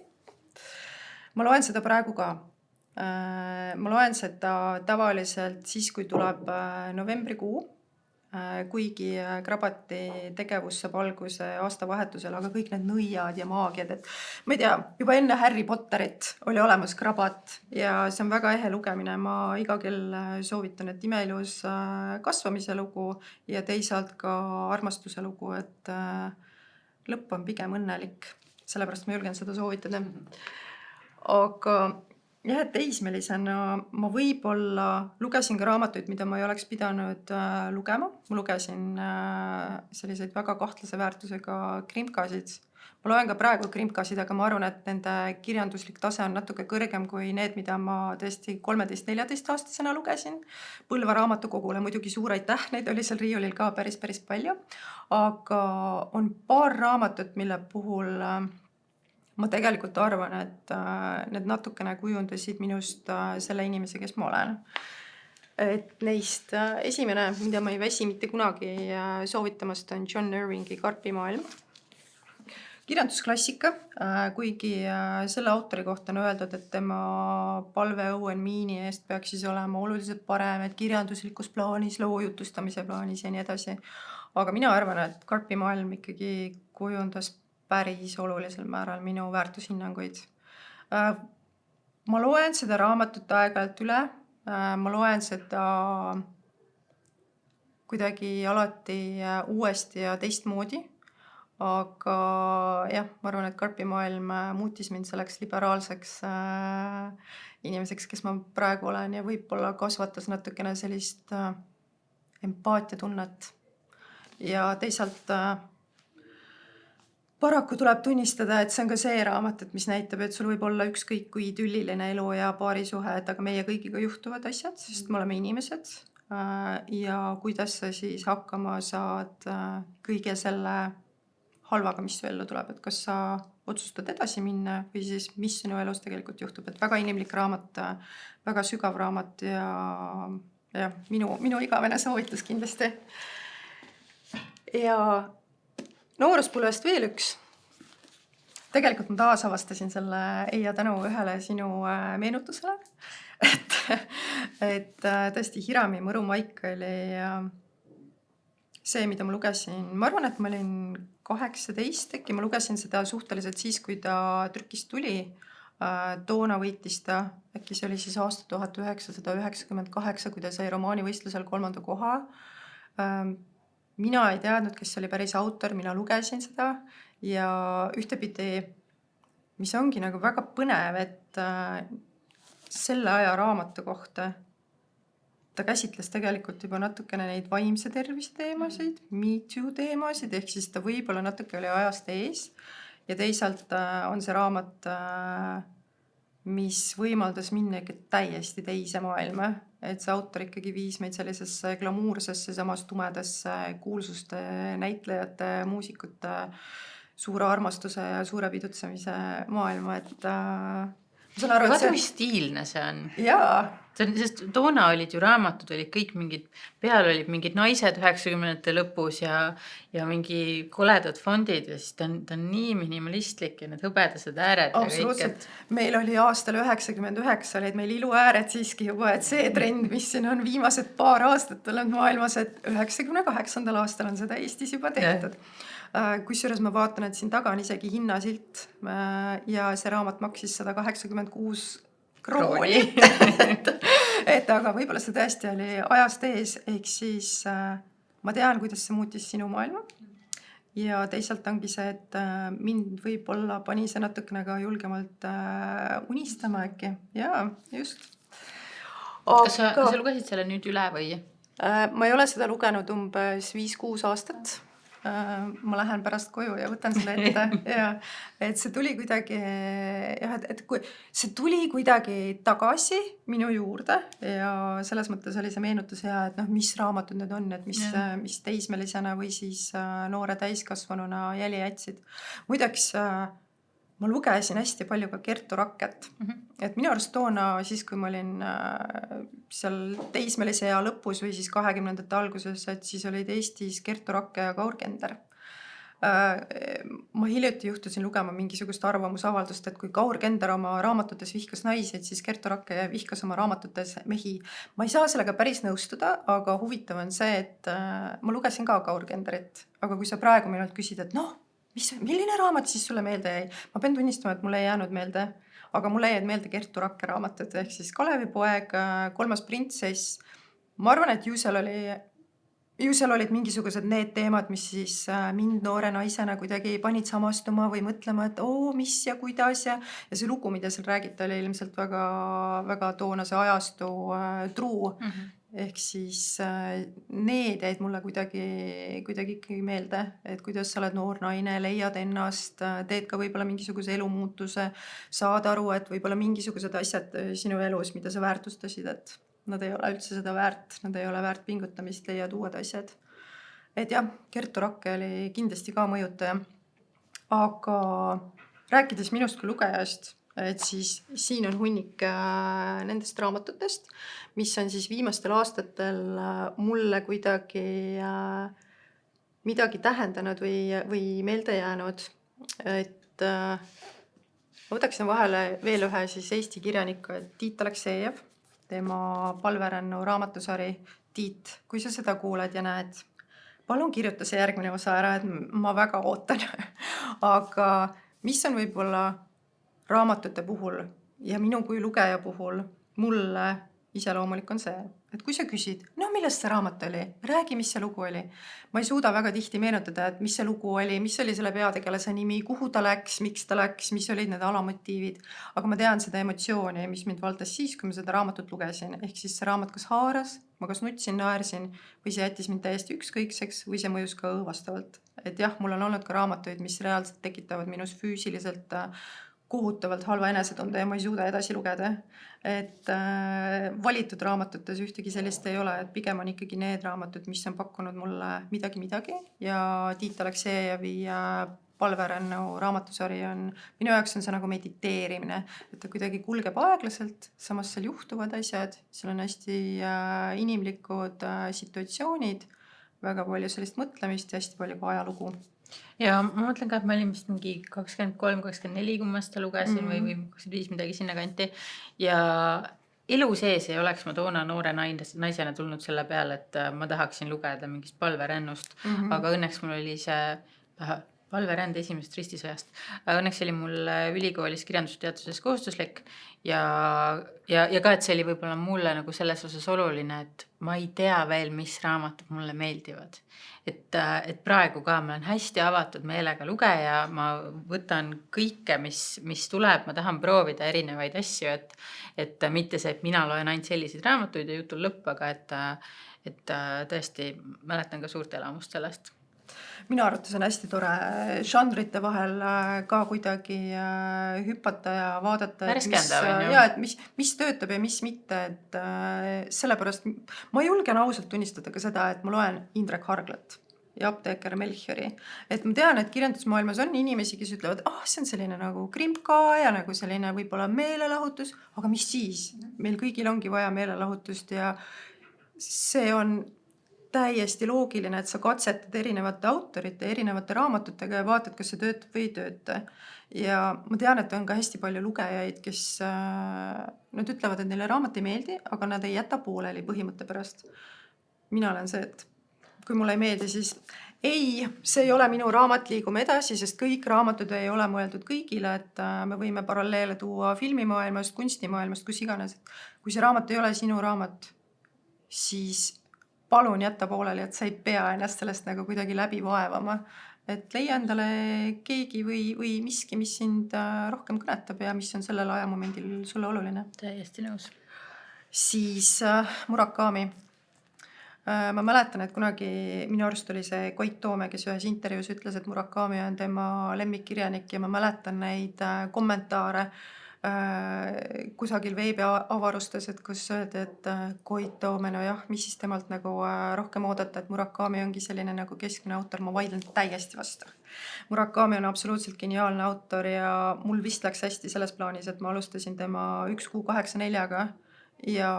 Ma loen seda praegu ka. Ma loen seda tavaliselt siis, kui tuleb novembrikuu, kuigi krabati tegevus saab alguse aastavahetusel, aga kõik need nõiad ja maagiad, et ma ei tea, juba enne Harry Potterit oli olemas krabat ja see on väga ehe lugemine. Ma iga kell soovitan, et imeilus kasvamise lugu ja teisalt ka armastuse lugu, et lõpp on pigem õnnelik, sellepärast ma julgen seda soovitada. Aga jah, et teismelisena ma võib-olla lugesin ka raamatuid, mida ma ei oleks pidanud lugema. Ma lugesin selliseid väga kahtlase väärtusega krimkasid. Ma loen ka praegu krimkasid, aga ma arvan, et nende kirjanduslik tase on natuke kõrgem kui need, mida ma tõesti 13-14 aastasena lugesin. Põlva raamatukogule muidugi suur aitäh, neid oli seal riiulil ka päris palju. Aga on paar raamatut, mille puhul ma tegelikult arvan, et need natukene kujundasid minust selle inimese, kes ma olen. Et neist esimene, mida ma ei väsi mitte kunagi soovitamast, on John Irvingi Karpimaailm. Kirjandusklassika, kuigi selle autori kohta on öeldud, et tema palve Owen Meany eest peaks siis olema oluliselt parem, et kirjanduslikus plaanis, loo jutustamise plaanis ja nii edasi. Aga mina arvan, et Karpimaailm ikkagi kujundas päris olulisel määral minu väärtushinnanguid. Ma loen seda raamatut aeg-ajalt üle. Ma loen seda kuidagi alati uuesti ja teistmoodi. Aga jah, ma arvan, et Karpimaailm muutis mind selleks liberaalseks inimeseks, kes ma praegu olen ja võib-olla kasvatas natukene sellist empaatiatunnet. Ja teisalt paraku tuleb tunnistada, et see on ka see raamat, et mis näitab, et sul võib olla ükskõik kui idülliline elu ja paarisuhe, et aga meie kõigiga juhtuvad asjad, sest me oleme inimesed. Ja kuidas sa siis hakkama saad kõige selle halvaga, mis su ellu tuleb, et kas sa otsustad edasi minna või siis mis sinu elus tegelikult juhtub, et väga inimlik raamat, väga sügav raamat ja minu igavene soovitus kindlasti. Ja nooruspõlvest veel üks. Tegelikult ma taasavastasin selle Eija tänu ühele sinu meenutusele, et tõesti Hirami Mõru Maik oli see, mida ma lugesin. Ma arvan, et ma olin 18 äkki, ma lugesin seda suhteliselt siis, kui ta trükist tuli. Toona võitis ta, äkki see oli siis aasta 1998, kui ta sai romaanivõistlusel 3. koha. Mina ei teadnud, kes oli päris autor, mina lugesin seda ja ühtepidi, mis ongi nagu väga põnev, et selle aja raamatu kohta ta käsitles tegelikult juba natukene neid vaimse tervise teemasid, Me Too teemasid, ehk siis ta võib-olla natuke oli ajast ees ja teisalt on see raamat, mis võimaldas minna ikka täiesti teise maailma, et see autor ikkagi viis meid sellisesse glamuursesse, samas tumedasse kuulsuste, näitlejate, muusikute, suure armastuse ja suure pidutsemise maailma, et ma saan aru, Vaata, mis stiilne see on. Jaa. Sest toona olid ju raamatud, olid kõik mingid, peal olid mingid naised 90-ndate lõpus ja mingi koledad fondid ja siis ta on nii minimalistlik ja need hõbedased ääred. Absoluutselt. Meil oli aastal 99 olid meil iluääred siiski juba, et see trend, mis siin on viimased paar aastat olnud maailmas, et 98. aastal on seda Eestis juba tehtud. Kusjuures ma vaatan, et siin taga on isegi hinnasilt ja see raamat maksis 186 krooni. et aga võib-olla see tõesti oli ajast ees, ehk siis ma tean, kuidas see muutis sinu maailma. Ja teisalt ongi see, et mind võib-olla pani see natukene ka julgemalt unistama äkki. Jaa, just. Kas sa lugesid selle nüüd üle või? Ma ei ole seda lugenud umbes 5-6 aastat. Ma lähen pärast koju ja võtan selle ette ja et see tuli kuidagi see tuli kuidagi tagasi minu juurde ja selles mõttes oli see meenutus hea, et mis raamatud need on, et mis teismelisena või siis noore täiskasvanuna jäli jätsid. Muideks ma lugesin hästi palju ka Kertu Rakket. Et minu arust toona siis, kui ma olin seal teismelise ea lõpus või siis 20ndate alguses, et siis olid Eestis Kertu Rakke ja Kaur Kender. Ma hiljuti juhtusin lugema mingisugust arvamusavaldust, et kui Kaur Kender oma raamatutes vihkas naisi, siis Kertu Rakke vihkas oma raamatutes mehi. Ma ei saa sellega päris nõustuda, aga huvitav on see, et ma lugesin ka Kaur Kenderit, aga kui sa praegu minult küsid, et milline raamat siis sulle meelde jäi? Ma pean tunnistama, et mulle ei jäänud meelde, aga mulle jäid meelde Kertu Rakke raamatud, ehk siis Kalevipoeg, Kolmas printsess. Ma arvan, et ju seal olid mingisugused need teemad, mis siis mind noore naisena kuidagi panid samastuma või mõtlema, et mis ja kuidas ja see lugu, mida seal räägiti, oli ilmselt väga, väga toonase ajastu truu. Ehk siis need jäid mulle kuidagi ikkagi meelde, et kuidas sa oled noor naine, leiad ennast, teed ka võib-olla mingisuguse elumuutuse, saad aru, et võib-olla mingisugused asjad sinu elus, mida sa väärtustasid, et nad ei ole üldse seda väärt, nad ei ole väärt pingutamist, leiad uued asjad. Et jah, Kertu Rakke oli kindlasti ka mõjutaja. Aga rääkides minust kui lugejast, et siis siin on hunnik nendest raamatutest, mis on siis viimastel aastatel mulle kuidagi midagi tähendanud või meelde jäänud. Et ma võtaksin vahele veel ühe siis Eesti kirjaniku, Tiit Aleksejev, tema Palverännu raamatusari. Tiit, kui sa seda kuuled ja näed, palun kirjuta see järgmine osa ära, et ma väga ootan. Aga mis on võib-olla raamatute puhul ja minu kui lugeja puhul mulle iseloomulik on see, et kui sa küsid, millest see raamat oli, räägi, mis see lugu oli. Ma ei suuda väga tihti meenutada, et mis see lugu oli, mis oli selle peategelase nimi, kuhu ta läks, miks ta läks, mis olid need alamotiivid. Aga ma tean seda emotsiooni, mis mind valdas siis, kui ma seda raamatut lugesin. Ehk siis see raamat kas haaras, ma kas nutsin, naersin või see jättis mind täiesti ükskõikseks või see mõjus ka õõvastavalt. Et jah, mul on olnud ka raamatuid, mis reaalselt tekitavad minus füüsiliselt kohutavalt halva enesetunde ja ma ei suuda edasi lugeda. Et valitud raamatutes ühtegi sellist ei ole, et pigem on ikkagi need raamatud, mis on pakkunud mulle midagi ja Tiit Aleksejevi Palverännu raamatusari on, minu jaoks on see nagu mediteerimine, et ta kuidagi kulgeb aeglaselt, samas seal juhtuvad asjad, seal on hästi inimlikud situatsioonid, väga palju sellist mõtlemist ja hästi palju ka ajalugu. Ja ma mõtlen ka, et ma olin vist mingi 23-24, kui ma seda lugesin või 25 midagi sinna kanti. Ja elu sees ei oleks ma toona noore naisena tulnud selle peale, et ma tahaksin lugeda mingist palverännust, aga õnneks mul oli see palveränd esimesest ristisõjast. Õnneks oli mul ülikoolis kirjandusteaduses kohustuslik ja ka, et see oli võib-olla mulle nagu selles osas oluline, et ma ei tea veel, mis raamatud mulle meeldivad. Et praegu ka ma olen hästi avatud meelega lugeja, ma võtan kõike, mis tuleb, ma tahan proovida erinevaid asju, et mitte see, et mina loen ainult selliseid raamatuid ja jutul lõpp, aga et tõesti mäletan ka suurt elamust sellest. Minu arvates on hästi tore žanrite vahel ka kuidagi hüpata ja vaadata, et mis töötab ja mis mitte, et sellepärast ma julgen ausalt tunnistada ka seda, et ma loen Indrek Harglat ja apteeker Melchiori. Et ma tean, et kirjandusmaailmas on inimesi, kes ütlevad, see on selline nagu krimka ja nagu selline võib-olla meelelahutus, aga mis siis? Meil kõigil ongi vaja meelelahutust ja see on täiesti loogiline, et sa katsetad erinevate autorite, erinevate raamatutega ja vaatad, kas see töötab või ei tööta. Ja ma tean, et on ka hästi palju lugejaid, kes nad ütlevad, et neile raamat ei meeldi, aga nad ei jäta pooleli põhimõtte pärast. Mina olen see, et kui mulle ei meeldi, siis see ei ole minu raamat, liigume edasi, sest kõik raamatud ei ole mõeldud kõigile, et me võime paralleele tuua filmimaailmast, kunstimaailmast, kus iganes. Kui see raamat ei ole sinu raamat, siis palun jätta pooleli, et sa ei pea ennast sellest nagu kuidagi läbi vaevama. Et leia endale keegi või miski, mis sind rohkem kõnetab ja mis on sellel ajamomendil sulle oluline. Täiesti nõus. Siis Murakami. Ma mäletan, et kunagi minu arust oli see Koit Toome, kes ühes intervjuus ütles, et Murakami on tema lemmikkirjanik ja ma mäletan neid kommentaare kusagil veebiavarustes, et kus öeldi, et Koit Toome, no jah, mis siis temalt nagu rohkem oodata, et Murakami ongi selline nagu keskmine autor, ma vaidlen täiesti vastu. Murakami on absoluutselt geniaalne autor ja mul vist läks hästi selles plaanis, et ma alustasin tema 1 kuu 8/4 ja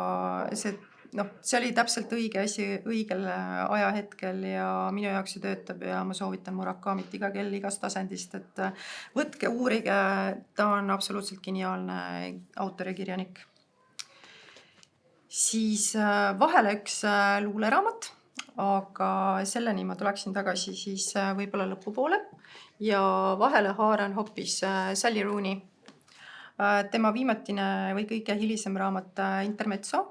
see oli täpselt õige asi õigel ajahetkel ja minu jaoks see töötab ja ma soovitan Murakamit iga kell igast asendist, et võtke, uurige, ta on absoluutselt geniaalne autor ja kirjanik. Siis vahele üks luuleraamat, aga selleni ma tuleksin tagasi siis võib-olla lõpupoole ja vahele haaran hoopis Sally Rooney. Tema viimatine või kõige hilisem raamat Intermezzo,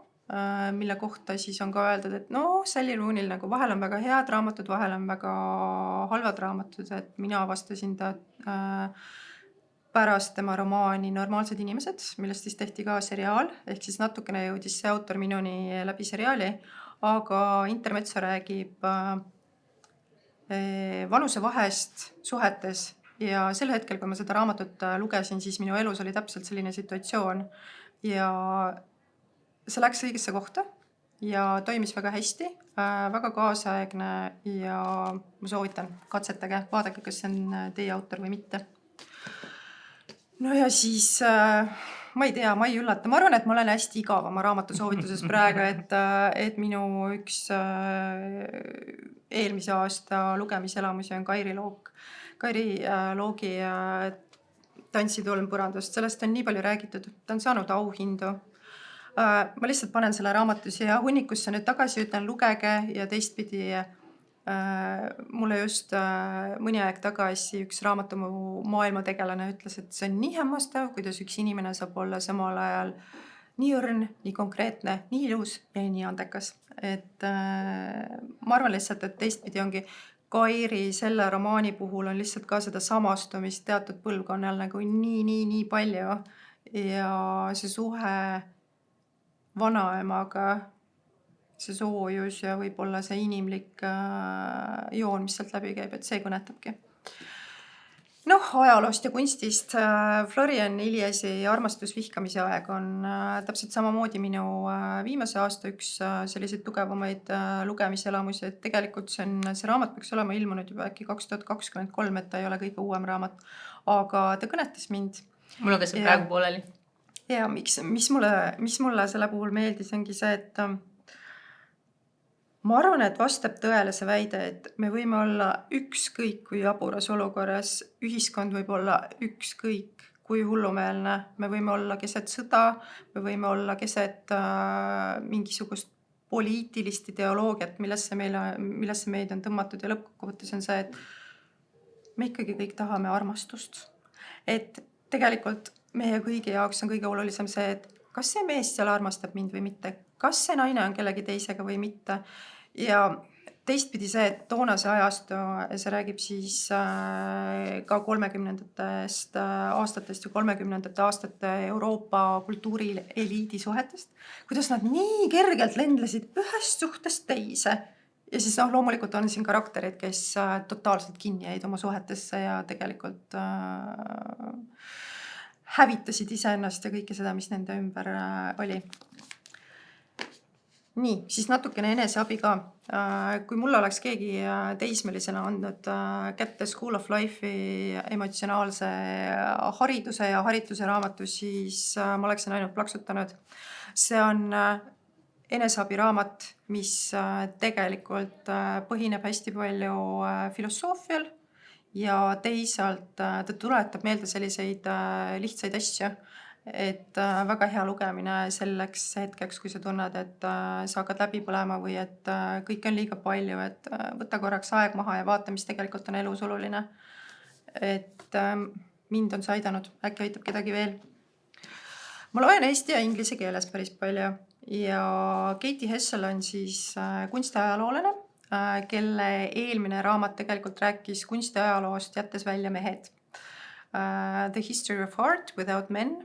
mille kohta siis on ka öeldud, et Sally Rooney'l nagu vahel on väga head raamatud, vahel on väga halvad raamatud, et mina avastasin ta pärast tema romaani Normaalsed inimesed, millest siis tehti ka seriaal, ehk siis natukene jõudis see autor minuni läbi seriaali, aga Intermezzo räägib vanusevahest suhetes ja sel hetkel, kui ma seda raamatut lugesin, siis minu elus oli täpselt selline situatsioon ja see läks õigesse kohta ja toimis väga hästi, väga kaasaegne ja ma soovitan, katsetage, vaadake, kas see on teie autor või mitte. No ja siis, ma ei tea, ma ei üllata, ma arvan, et ma olen hästi igav oma raamatusoovituses praegu, et minu üks eelmise aasta lugemiselamusi on Kairi Loogi Tantsitolm põrandust, sellest on nii palju räägitud, ta on saanud auhindu. Ma lihtsalt panen selle raamatu siia hunnikusse nüüd tagasi, ütlen lugege ja teistpidi mulle just mõni aeg tagasi üks raamatu maailmategelane ütles, et see on nii hämmastav, kuidas üks inimene saab olla samal ajal nii õrn, nii konkreetne, nii ilus ja nii andekas. Et ma arvan lihtsalt, et teistpidi ongi Kairi selle romaani puhul on lihtsalt ka seda samastumist teatud põlvkonnal nagu nii palju ja see suhe vanaemaga, see soojus ja võib-olla see inimlik joon, mis sealt läbi käib, et see kõnetabki. Noh, ajaloost ja kunstist. Florian Iljesi Armastus-vihkamise aeg on täpselt samamoodi minu viimase aasta üks selliseid tugevamaid lugemiselamusi, et tegelikult see raamat peaks olema ilmunud juba äkki 2023, et ta ei ole kõige uuem raamat, aga ta kõnetas mind. Mul on ka see Ja- praegu pooleli. Ja mis mulle selle puhul meeldis, ongi see, et ma arvan, et vastab tõele see väide, et me võime olla ükskõik kui jaburas olukorras, ühiskond võib olla ükskõik kui hullumeelne, me võime olla keset sõda, me võime olla keset mingisugust poliitilist ideoloogiat, millesse meid on tõmmatud ja lõppkokkuvõttes on see, et me ikkagi kõik tahame armastust. Et tegelikult meie kõigi jaoks on kõige olulisem see, et kas see mees seal armastab mind või mitte, kas see naine on kellegi teisega või mitte. Ja teistpidi see, et toonase ajastu, see räägib siis ka 30ndatest aastatest ja 30ndate aastate Euroopa kultuurieliidi suhetest, kuidas nad nii kergelt lendlesid ühest suhtest teise. Ja siis loomulikult on siin karakterid, kes totaalselt kinni jäid oma suhetesse ja tegelikult hävitasid iseennast ja kõike seda, mis nende ümber oli. Nii, siis natukene eneseabi ka. Kui mulle oleks keegi teismelisena andnud kätte School of Life'i emotsionaalse hariduse ja harituse raamatu, siis ma oleksin ainult plaksutanud. See on eneseabiraamat, mis tegelikult põhineb hästi palju filosoofial ja teisalt ta tuletab meelde selliseid lihtsaid asju, et väga hea lugemine selleks hetkeks, kui sa tunned, et sa hakkad läbi põlema või et kõik on liiga palju, et võta korraks aeg maha ja vaata, mis tegelikult on elus oluline. Et mind on see aidanud, äkki aitab kedagi veel. Ma loen eesti ja inglise keeles päris palju ja Katie Hessel on siis kunstiajaloolane, kelle eelmine raamat tegelikult rääkis kunstiajaloost, jättes välja mehed. The History of Art Without Men,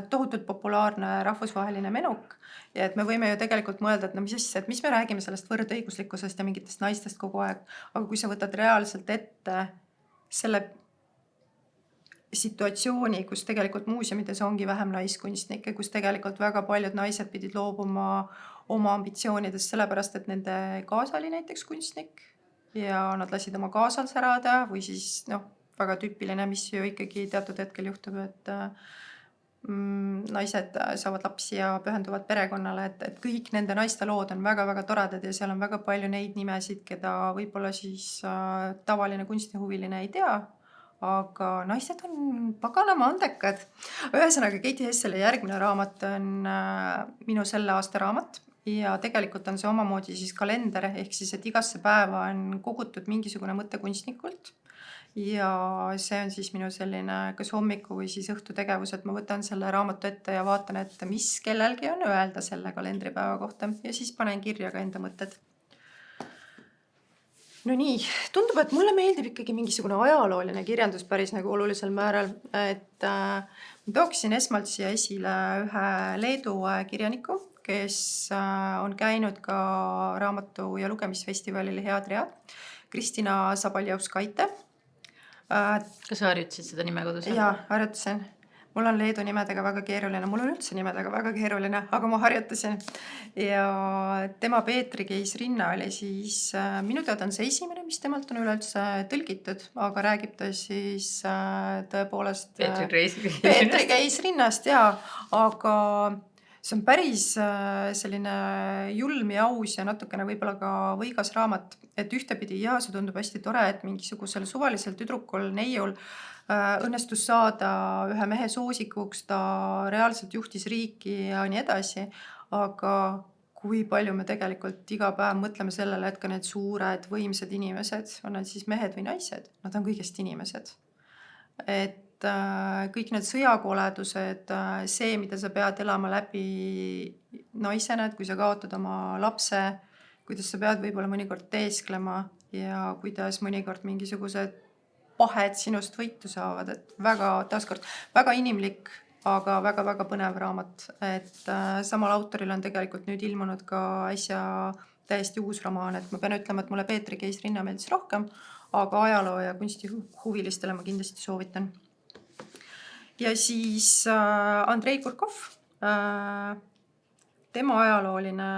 tohutult populaarne rahvusvaheline menuk ja et me võime ju tegelikult mõelda, et mis me räägime sellest võrdõiguslikkusest ja mingitest naistest kogu aeg, aga kui sa võtad reaalselt ette selle situatsiooni, kus tegelikult muuseumides ongi vähem naiskunstnikke, kus tegelikult väga paljud naised pidid loobuma oma ambitsioonidest sellepärast, et nende kaasa oli näiteks kunstnik ja nad lasid oma kaasal särada või siis väga tüüpiline, mis ju ikkagi teatud hetkel juhtub, et naised saavad lapsi ja pühenduvad perekonnale, et kõik nende naiste lood on väga-väga toredad ja seal on väga palju neid nimesid, keda võib-olla siis tavaline kunstihuviline ei tea, aga naised on paganama andekad. Ühesõnaga, Katie Hesseli järgmine raamat on minu selle aasta raamat ja tegelikult on see omamoodi siis kalender, ehk siis, et igasse päeva on kogutud mingisugune mõte kunstnikult. Ja see on siis minu selline kas hommiku või siis õhtu tegevus, et ma võtan selle raamatu ette ja vaatan, et mis kellelgi on öelda selle kalendripäeva kohta ja siis panen kirja ka enda mõtted. No nii, tundub, et mulle meeldib ikkagi mingisugune ajalooline kirjandus päris nagu olulisel määral, et ma tooksin esmalt siia esile ühe Leedu kirjaniku, kes on käinud ka raamatu- ja lugemisfestivalil Head read, Kristina Sabaljauskaite. Kas sa harjutasid seda nime kodus? Jaa, harjutasin. Mul on Leedu nimedega väga keeruline, mul on üldse nimedega väga keeruline, aga ma harjutasin. Ja tema Peetri keisrinna oli siis, minu teada on see esimene, mis temalt on üleüldse tõlgitud, aga räägib ta siis tõepoolest Peetri keisrinnast, jaa, aga see on päris selline julm ja aus ja natukene võib-olla ka võigas raamat, et ühtepidi see tundub hästi tore, et mingisugusel suvalisel tüdrukul neiul õnnestus saada ühe mehe soosikuks, ta reaalselt juhtis riiki ja nii edasi, aga kui palju me tegelikult iga päev mõtleme sellele, et ka need suured võimsad inimesed, on nad siis mehed või naised, nad on kõigest inimesed. Et kõik need sõjakoledused, see, mida sa pead elama läbi naisena, et kui sa kaotad oma lapse, kuidas sa pead võib-olla mõnikord teesklema ja kuidas mõnikord mingisugused pahed sinust võitu saavad, et taaskord väga inimlik, aga väga-väga põnev raamat, et samal autoril on tegelikult nüüd ilmunud ka äsja täiesti uus romaan, et ma pean ütlema, et mulle Peetri keisrinna meeldis rohkem, aga ajaloo ja kunstihuvilistele ma kindlasti soovitan. Ja siis Andrei Kurkov, tema ajalooline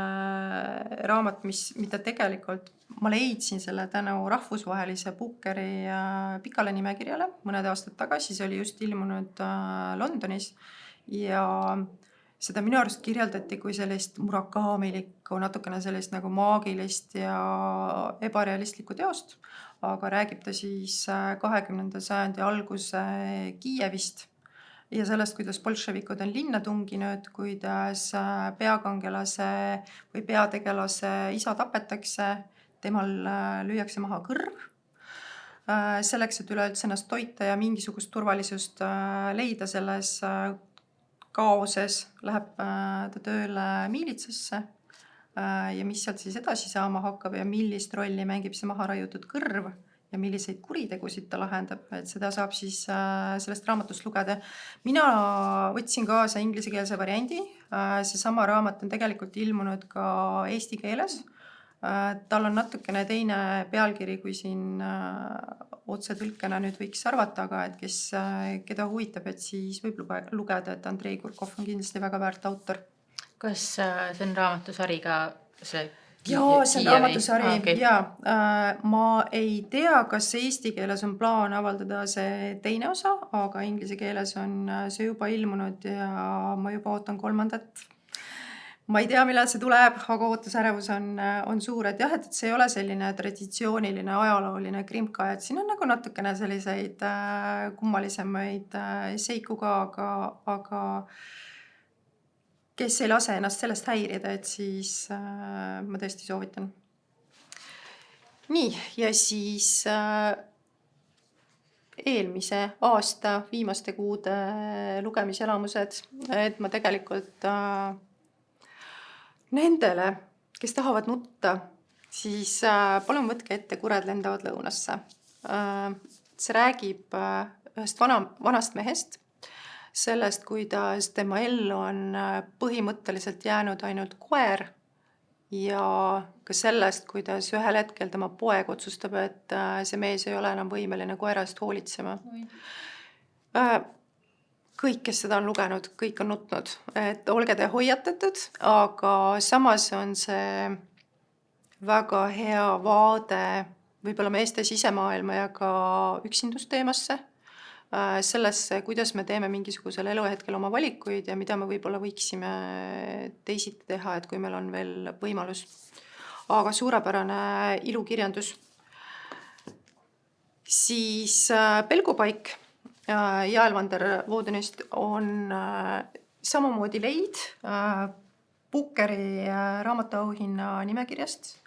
raamat, mida tegelikult ma leidsin selle tänu rahvusvahelise Bookeri pikale nimekirjale mõned aastad tagasi, see oli just ilmunud Londonis ja seda minu arust kirjeldati kui sellist Murakamilikku, natukene sellist nagu maagilist ja ebarealistlikku teost, aga räägib ta siis 20. sajandi alguse Kiievist ja sellest, kuidas bolševikud on linna tunginud, kuidas peakangelase või peategelase isa tapetakse, temal lüüakse maha kõrv, selleks, et üleüldse ennast toita ja mingisugust turvalisust leida selles kaoses, läheb ta tööle miilitsasse ja mis sealt siis edasi saama hakkab ja millist rolli mängib see maha raiutud kõrv ja milliseid kuritegusid ta lahendab, et seda saab siis sellest raamatust lugeda. Mina võtsin kaasa ingliskeelse variandi, seesama raamat on tegelikult ilmunud ka eesti keeles. Tal on natukene teine pealkiri, kui siin otsetõlkena nüüd võiks arvata, aga et keda huvitab, et siis võib lugeda, et Andrei Kurkov on kindlasti väga väärt autor. Kas see on raamatusari ka see? Jaa, see on raamatusari, jaa. Ma ei tea, kas eesti keeles on plaan avaldada see teine osa, aga inglise keeles on see juba ilmunud ja ma juba ootan 3. Ma ei tea, millal see tuleb, aga ootusärevus on suur, et jah, et see ei ole selline traditsiooniline ajalooline krimka, et siin on nagu natukene selliseid kummalisemaid seiku ka, aga kes ei lase ennast sellest häirida, et siis ma tõesti soovitan. Nii, ja siis eelmise aasta viimaste kuude lugemiselamused, et ma tegelikult nendele, kes tahavad nutta, siis palun võtke ette Kured lendavad lõunasse. See räägib ühest vanast mehest, sellest, kuidas tema ellu on põhimõtteliselt jäänud ainult koer ja ka sellest, kuidas ühel hetkel tema poeg otsustab, et see mees ei ole enam võimeline koerast hoolitsema. Kõik, kes seda on lugenud, kõik on nutnud, et olge te hoiatatud, aga samas on see väga hea vaade võib-olla meeste sisemaailma ja ka üksindusteemasse, sellesse, kuidas me teeme mingisugusel eluhetkel oma valikuid ja mida me võib-olla võiksime teisiti teha, et kui meil on veel võimalus. Aga suurepärane ilukirjandus. Siis Pelgupaik Jaelvander Voodenist on samamoodi leid Bookeri raamatuauhinna nimekirjast.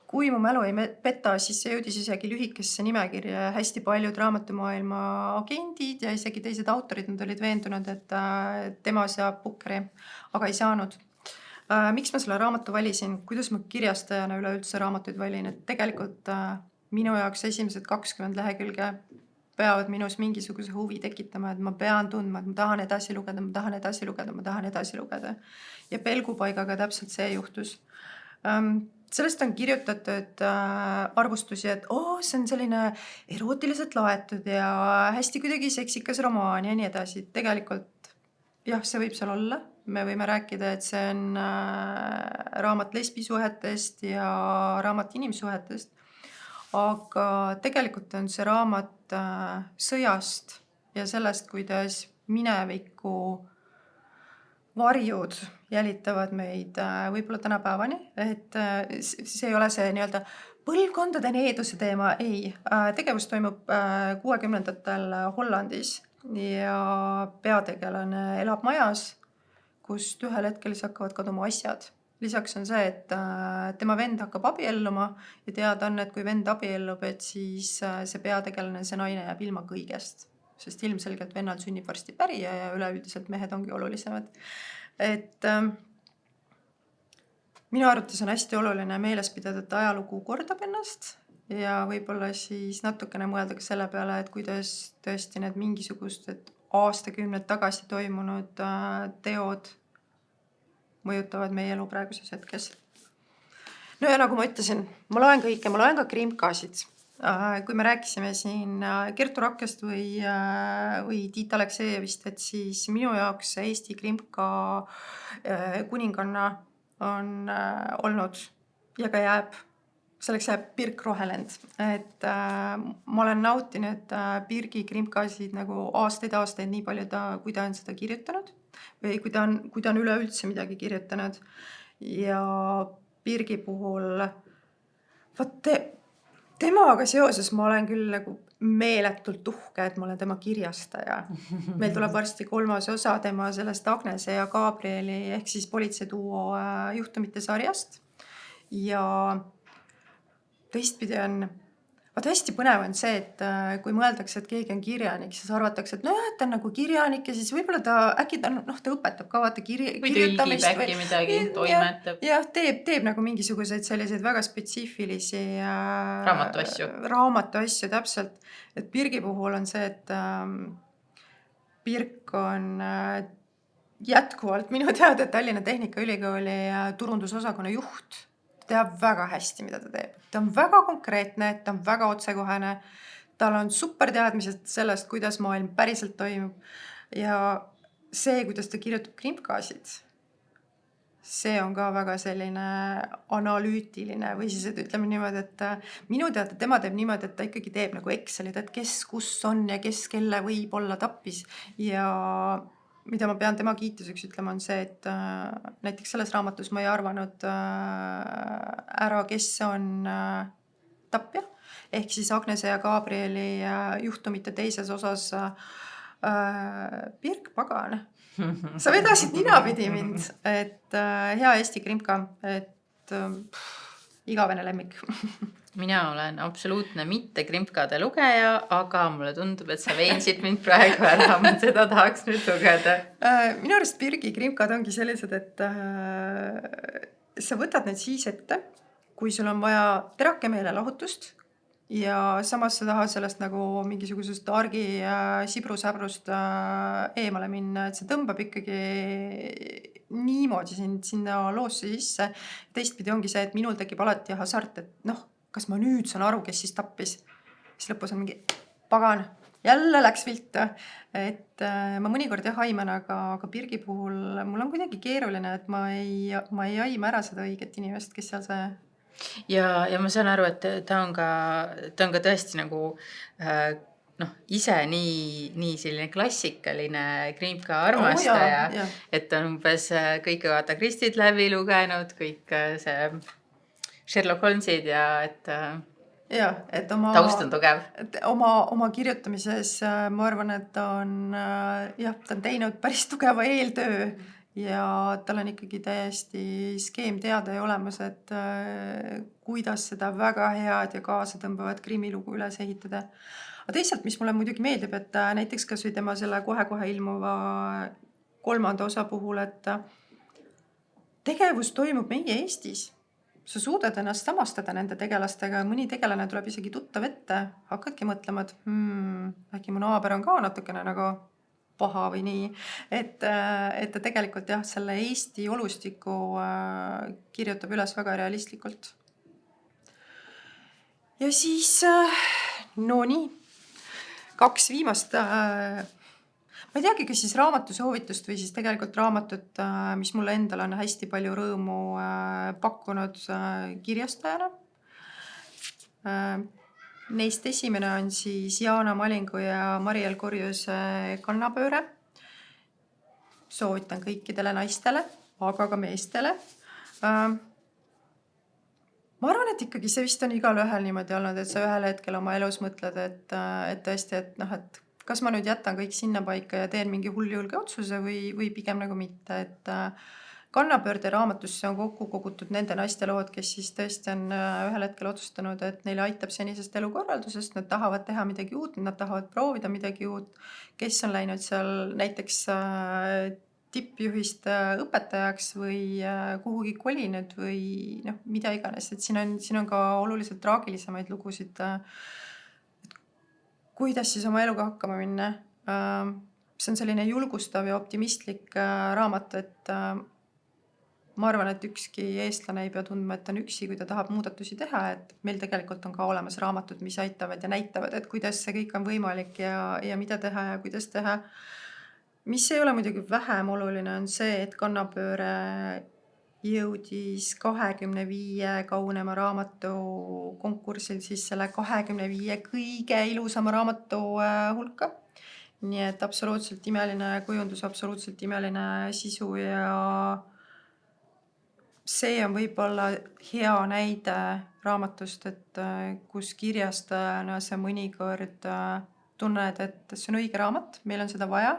Kui mu mälu ei peta, siis see jõudis isegi lühikesse nimekirja. Hästi paljud raamatumaailma agendid ja isegi teised autorid, nad olid veendunud, et tema saab Bookeri, aga ei saanud. Miks ma selle raamatu valisin? Kuidas ma kirjastajana üleüldse raamatuid valin? Et tegelikult minu jaoks esimesed 20 lehekülge peavad minus mingisuguse huvi tekitama, et ma pean tundma, et ma tahan edasi lugeda, ma tahan edasi lugeda, ma tahan edasi lugeda. Ja Pelgupaigaga täpselt see juhtus. Sellest on kirjutatud arvustusi, et see on selline erootiliselt laetud ja hästi kuidagi seksikas romaan ja nii edasi. Tegelikult jah, see võib seal olla. Me võime rääkida, et see on raamat lesbisuhetest ja raamat inimsuhetest. Aga tegelikult on see raamat sõjast ja sellest, kuidas mineviku varjud jälitavad meid võib-olla tänapäevani, et see ei ole see nii-öelda põlvkondade needuse teema, ei. Tegevus toimub 60-ndatel Hollandis ja peategelane elab majas, kust ühel hetkel hakkavad kaduma asjad. Lisaks on see, et tema vend hakkab abielluma ja teada on, et kui vend abiellub, et siis see peategelane, see naine jääb ilma kõigest. Sest ilmselgelt vennal sünnib varsti pärija ja üleüldiselt mehed ongi olulisemad. Et minu arvates on hästi oluline meeles pidada, et ajalugu kordab ennast ja võib-olla siis natukene mõelda ka selle peale, et kuidas tõesti need mingisugust aastakümned tagasi toimunud teod mõjutavad meie elu praeguses hetkes. No ja nagu ma ütlesin, ma loen kõike, ma loen ka krimkasid. Kui me rääkisime siin Kertu Rakkest või Tiit Aleksejevist, et siis minu jaoks Eesti Krimka kuninganna on olnud ja ka jääb, selleks jääb Pirk Rohelend. Et ma olen nautinud Pirgi krimkasid nagu aastaid nii palju, kui ta on seda kirjutanud või kui ta on üleüldse midagi kirjutanud. Ja Pirgi puhul, vot temaga seoses ma olen küll nagu meeletult uhke, et ma olen tema kirjastaja. Meil tuleb varsti 3. osa tema sellest Agnese ja Gabrieli ehk siis politseiduo juhtumite sarjast. Ja teistpidi on, vaat hästi põnev on see, et kui mõeldakse, et keegi on kirjanik, siis arvatakse, et nojah, et ta on nagu kirjanik ja siis võib-olla ta õpetab ka vaata Või tõlgib kirjutamist. äkki midagi, toimetab. Jah, teeb nagu mingisuguseid selliseid väga spetsiifilisi Raamatuasju, täpselt. Et Pirgi puhul on see, et Pirk on jätkuvalt minu teada Tallinna Tehnikaülikooli turundusosakonna juht. Ta teab väga hästi, mida ta teeb. Ta on väga konkreetne, ta on väga otsekohene. Tal on super teadmised sellest, kuidas maailm päriselt toimub. Ja see, kuidas ta kirjutab krimkasid, see on ka väga selline analüütiline või siis et ütleme niimoodi, et minu teada tema teeb niimoodi, et ta ikkagi teeb nagu Excelid, et kes kus on ja kes kelle võib olla tappis. Ja mida ma pean tema kiituseks ütlema on see, et näiteks selles raamatus ma ei arvanud ära, kes on tapja. Ehk siis Agnese ja Gabrieli juhtumite teises osas Pirk Pagan. Sa vedasid ninapidi mind, et hea Eesti krimka, et igavene lemmik. Mina olen absoluutne mitte krimkade lugeja, aga mulle tundub, et sa veensid mind praegu ära, ma seda tahaks nüüd lugeda. Minu arust Pirgi krimkad ongi sellised, et sa võtad need siis ette, kui sul on vaja terake meelelahutust ja samas sa tahad sellest nagu mingisugusest argi sibrusäbrust eemale minna, et see tõmbab ikkagi niimoodi sinna loosse sisse. Teistpidi ongi see, et minul tekib alati hasart, et kas ma nüüd saan aru, kes siis tappis. Siis lõpus on mingi pagan, jälle läks viltu. Et ma mõnikord haiman, aga Pirgi puhul mul on kuidagi keeruline, et ma ei aima ära seda õiget inimest, kes seal see. Ja ma saan aru, et ta on ka tõesti nagu ise nii selline klassikaline krimka armastaja, et on umbes kõike Agatha Christie't läbi lugenud, kõik see Sherlock Holmesid ja et taust on tugev. Oma kirjutamises ma arvan, et ta on teinud päris tugeva eeltöö ja tal on ikkagi täiesti skeem teada ja olemas, et kuidas seda väga head ja kaasatõmbavat krimilugu üles ehitada. Aga teisalt, mis mulle muidugi meeldib, et näiteks kas või tema selle kohe ilmuva 3. osa puhul, et tegevus toimub meie Eestis. Sa suudad ennast samastada nende tegelastega, mõni tegelane tuleb isegi tuttav ette, hakkadki mõtlema, et äkki mu naaber on ka natukene nagu paha või nii, et ta tegelikult selle Eesti olustiku kirjutab üles väga realistlikult. Ja siis, no nii, 2 viimast, ma ei teagi, kas siis raamatu soovitust või siis tegelikult raamatut, mis mulle endal on hästi palju rõõmu pakkunud kirjastajana. Neist esimene on siis Jaana Malingu ja Mariel Kurjuse Kannapööre. Soovitan kõikidele naistele, aga ka meestele. Ma arvan, et ikkagi see vist on igal ühel niimoodi olnud, et sa ühel hetkel oma elus mõtled, et tõesti, et kas ma nüüd jätan kõik sinna paika ja teen mingi hulljulge otsuse või pigem nagu mitte, et Kannapöörde raamatusse on kokku kogutud nende naiste lood, kes siis tõesti on ühel hetkel otsustanud, et neile aitab senisest elukorraldusest, nad tahavad teha midagi uut, nad tahavad proovida midagi uut, kes on läinud seal näiteks tippjuhist õpetajaks või kuhugi kolinud või mida iganes, et siin on ka oluliselt traagilisemaid lugusid, kuidas siis oma eluga hakkama minna. See on selline julgustav ja optimistlik raamat, et ma arvan, et ükski eestlane ei pea tundma, et ta on üksi, kui ta tahab muudatusi teha, et meil tegelikult on ka olemas raamatud, mis aitavad ja näitavad, et kuidas see kõik on võimalik ja mida teha ja kuidas teha. Mis ei ole muidugi vähem oluline, on see, et kannapööre jõudis 25 kaunema raamatu konkursil siis selle 25 kõige ilusama raamatu hulka. Nii et absoluutselt imeline kujundus, absoluutselt imeline sisu ja see on võib-olla hea näide raamatust, et kus kirjastajana sa mõnikord tunned, et see on õige raamat, meil on seda vaja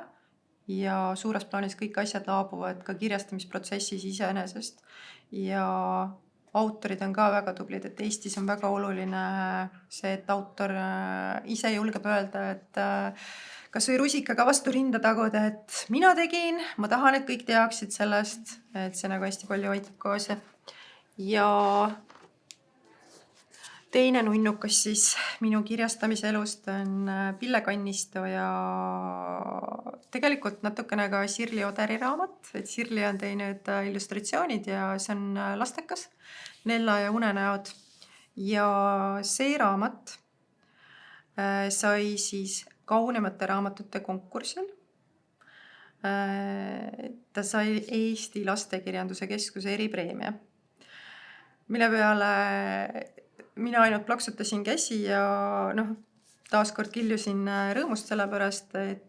ja suures plaanis kõik asjad laabuvad ka kirjastamisprotsessis iseenesest. Ja autorid on ka väga tublid, et Eestis on väga oluline see, et autor ise julgeb öelda, et kas või rusikaga vastu rinda taguda, et mina tegin, ma tahan, et kõik teaksid sellest, et see nagu hästi palju aitab kaasa. Ja teine nunnukas siis minu kirjastamise elust on Pille Kannisto ja tegelikult natukene ka Sirli Oderi raamat, et Sirli on teinud illustratsioonid ja see on lastekas, Nella ja unenäod. Ja see raamat sai siis kaunemate raamatute konkursil. Ta sai Eesti Lastekirjanduse Keskuse eripreemia, mille peale mina ainult plaksutasin käsi ja taaskord kiljusin rõõmust selle pärast, et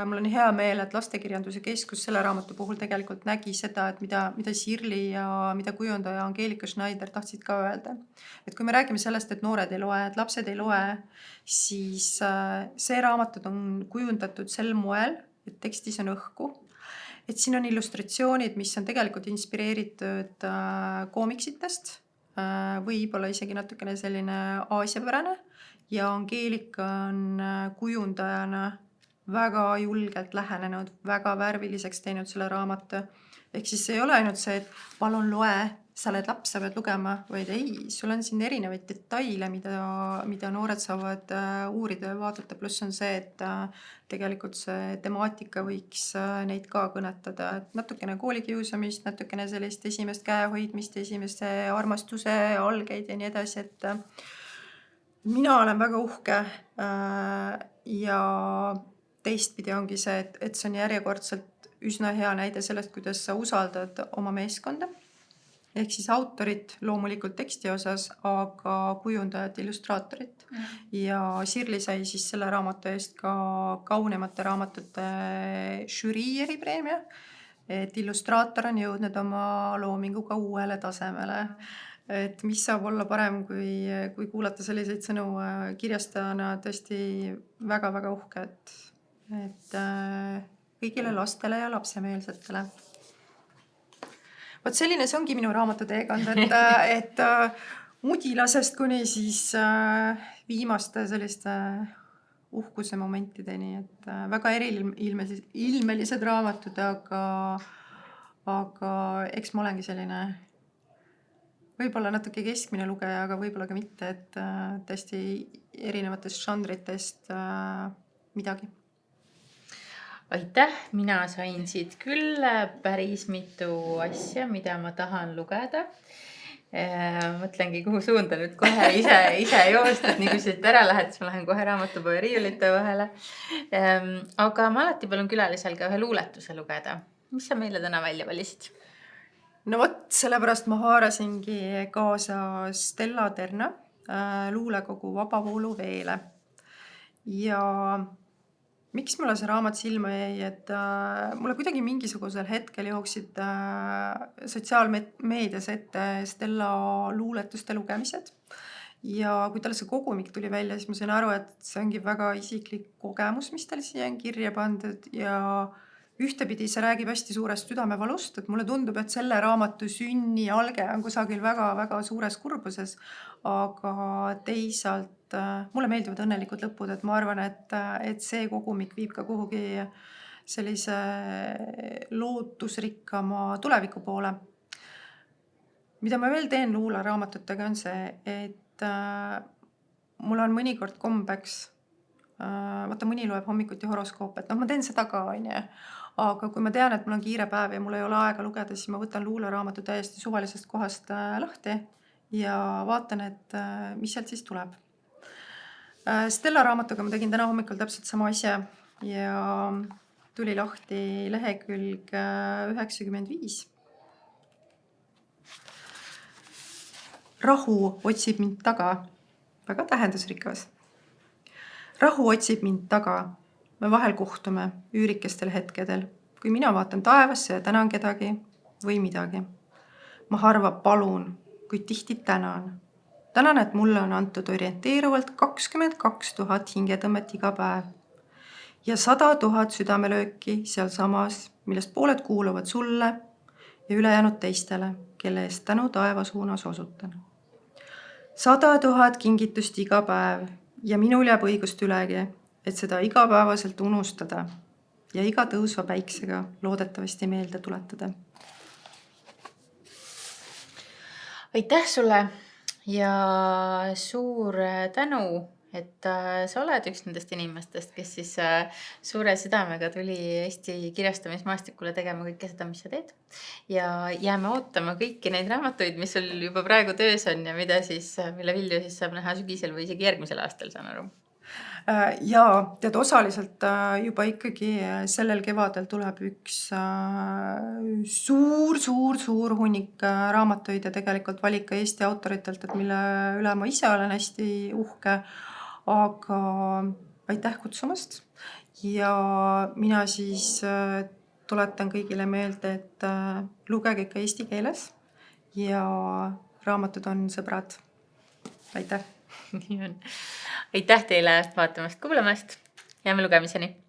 mul on hea meel, et Lastekirjanduse Keskus selle raamatu puhul tegelikult nägi seda, et mida Sirli ja mida kujundaja Angeelika Schneider tahtsid ka öelda. Et kui me räägime sellest, et noored ei loe, et lapsed ei loe, siis see raamatud on kujundatud sel moel, et tekstis on õhku. Et siin on illustratsioonid, mis on tegelikult inspireeritud koomiksitest, võib-olla isegi natukene selline aasiapärane ja Angeelika on kujundajana väga julgelt lähenenud, väga värviliseks teinud selle raamatu. Ehk siis ei ole ainult see, et palun loe, sa oled laps, sa pead lugema, vaid ei, sul on siin erinevaid detaile, mida noored saavad uurida ja vaadata. Pluss on see, et tegelikult see temaatika võiks neid ka kõnetada. Et natukene koolikiusamist, natukene sellist esimest käehoidmist, esimeste armastuse algeid ja nii edasi. Et mina olen väga uhke ja teistpidi ongi see, et see on järjekordselt üsna hea näide sellest, kuidas sa usaldad oma meeskonda. Ehk siis autorit loomulikult teksti osas, aga kujundajat, illustraatorit. Ja Sirli sai siis selle raamatu eest ka kaunemate raamatute žürii eripreemia. Et illustraator on jõudnud oma loominguga uuele tasemele. Et mis saab olla parem, kui kuulata selliseid sõnu kirjastajana, tõesti väga-väga uhke, et kõigile lastele ja lapsemeelsetele. Võt selline see ongi minu raamatuteekond, et mudilasest kuni siis viimaste selliste uhkuse momentideni, et väga eriilmelised raamatud, aga eks ma olengi selline võib-olla natuke keskmine lugeja, aga võib-olla ka mitte, et tõesti erinevatest žanritest midagi. Aitäh, mina sain siit küll päris mitu asja, mida ma tahan lugeda. Mõtlengi, kuhu suunda nüüd kohe ise joost, et nii kui siit ära lähed, siis ma lähen kohe raamatupoe riiulite vahele. Aga ma alati palun külalisel ka ühe luuletuse lugeda. Mis sa meile täna välja valisid? No vot, sellepärast ma haarasingi kaasa Stella Terna luulekogu Vabavoolu veele. Ja miks mulle see raamat silma jäi, et mulle kuidagi mingisugusel hetkel jooksid sotsiaalmeedias ette Stella luuletuste lugemised. Ja kui tal see kogumik tuli välja, siis ma sain aru, et see ongi väga isiklik kogemus, mis tal siia on kirja pandud ja ühtepidi see räägib hästi suurest südamevalust, et mulle tundub, et selle raamatu sünni alge on kusagil väga-väga suures kurbuses, aga teisalt mulle meeldivad õnnelikud lõpud, et ma arvan, et see kogumik viib ka kuhugi sellise lootusrikkama tuleviku poole. Mida ma veel teen luuleraamatutega on see, et mul on mõnikord kombeks Vaata, mõni loeb hommikuti horoskoope, et noh, ma teen seda ka, on ju. Aga kui ma tean, et mul on kiire päev ja mul ei ole aega lugeda, siis ma võtan luuleraamatu täiesti suvalisest kohast lahti ja vaatan, et mis sealt siis tuleb. Stella raamatuga ma tegin täna hommikul täpselt sama asja ja tuli lahti lehekülg 95. Rahu otsib mind taga. Väga tähendusrikas. Rahu otsib mind taga. Me vahel kohtume üürikestel hetkedel, kui mina vaatan taevasse ja tänan kedagi või midagi. Ma harva palun, kuid tihti tänan. Tänan, et mulle on antud orienteeruvalt 22 000 hingetõmmet iga päev ja 100 000 südamelööki seal samas, millest pooled kuuluvad sulle ja ülejäänud teistele, kelle eest tänu taeva suunas osutan. 100 000 kingitust iga päev ja minul jääb õigust ülegi, et seda igapäevaselt unustada ja iga tõusva päiksega loodetavasti meelde tuletada. Aitäh sulle ja suur tänu, et sa oled üks nendest inimestest, kes siis suure südamega tuli Eesti kirjastamismaastikule tegema kõike seda, mis sa teed. Ja jääme ootama kõiki neid raamatuid, mis sul juba praegu töös on ja mille vilju siis saab näha sügisel või isegi järgmisel aastal, saan aru. Ja tead, osaliselt juba ikkagi sellel kevadel tuleb üks suur hunnik raamatuid ja tegelikult valik ka Eesti autoritelt, et mille üle ma ise olen hästi uhke. Aga aitäh kutsumast ja mina siis tuletan kõigile meelde, et lugege ikka eesti keeles ja raamatud on sõbrad. Aitäh! Nii on. Aitäh teile vaatamast, kuulamast. Jääme lugemiseni.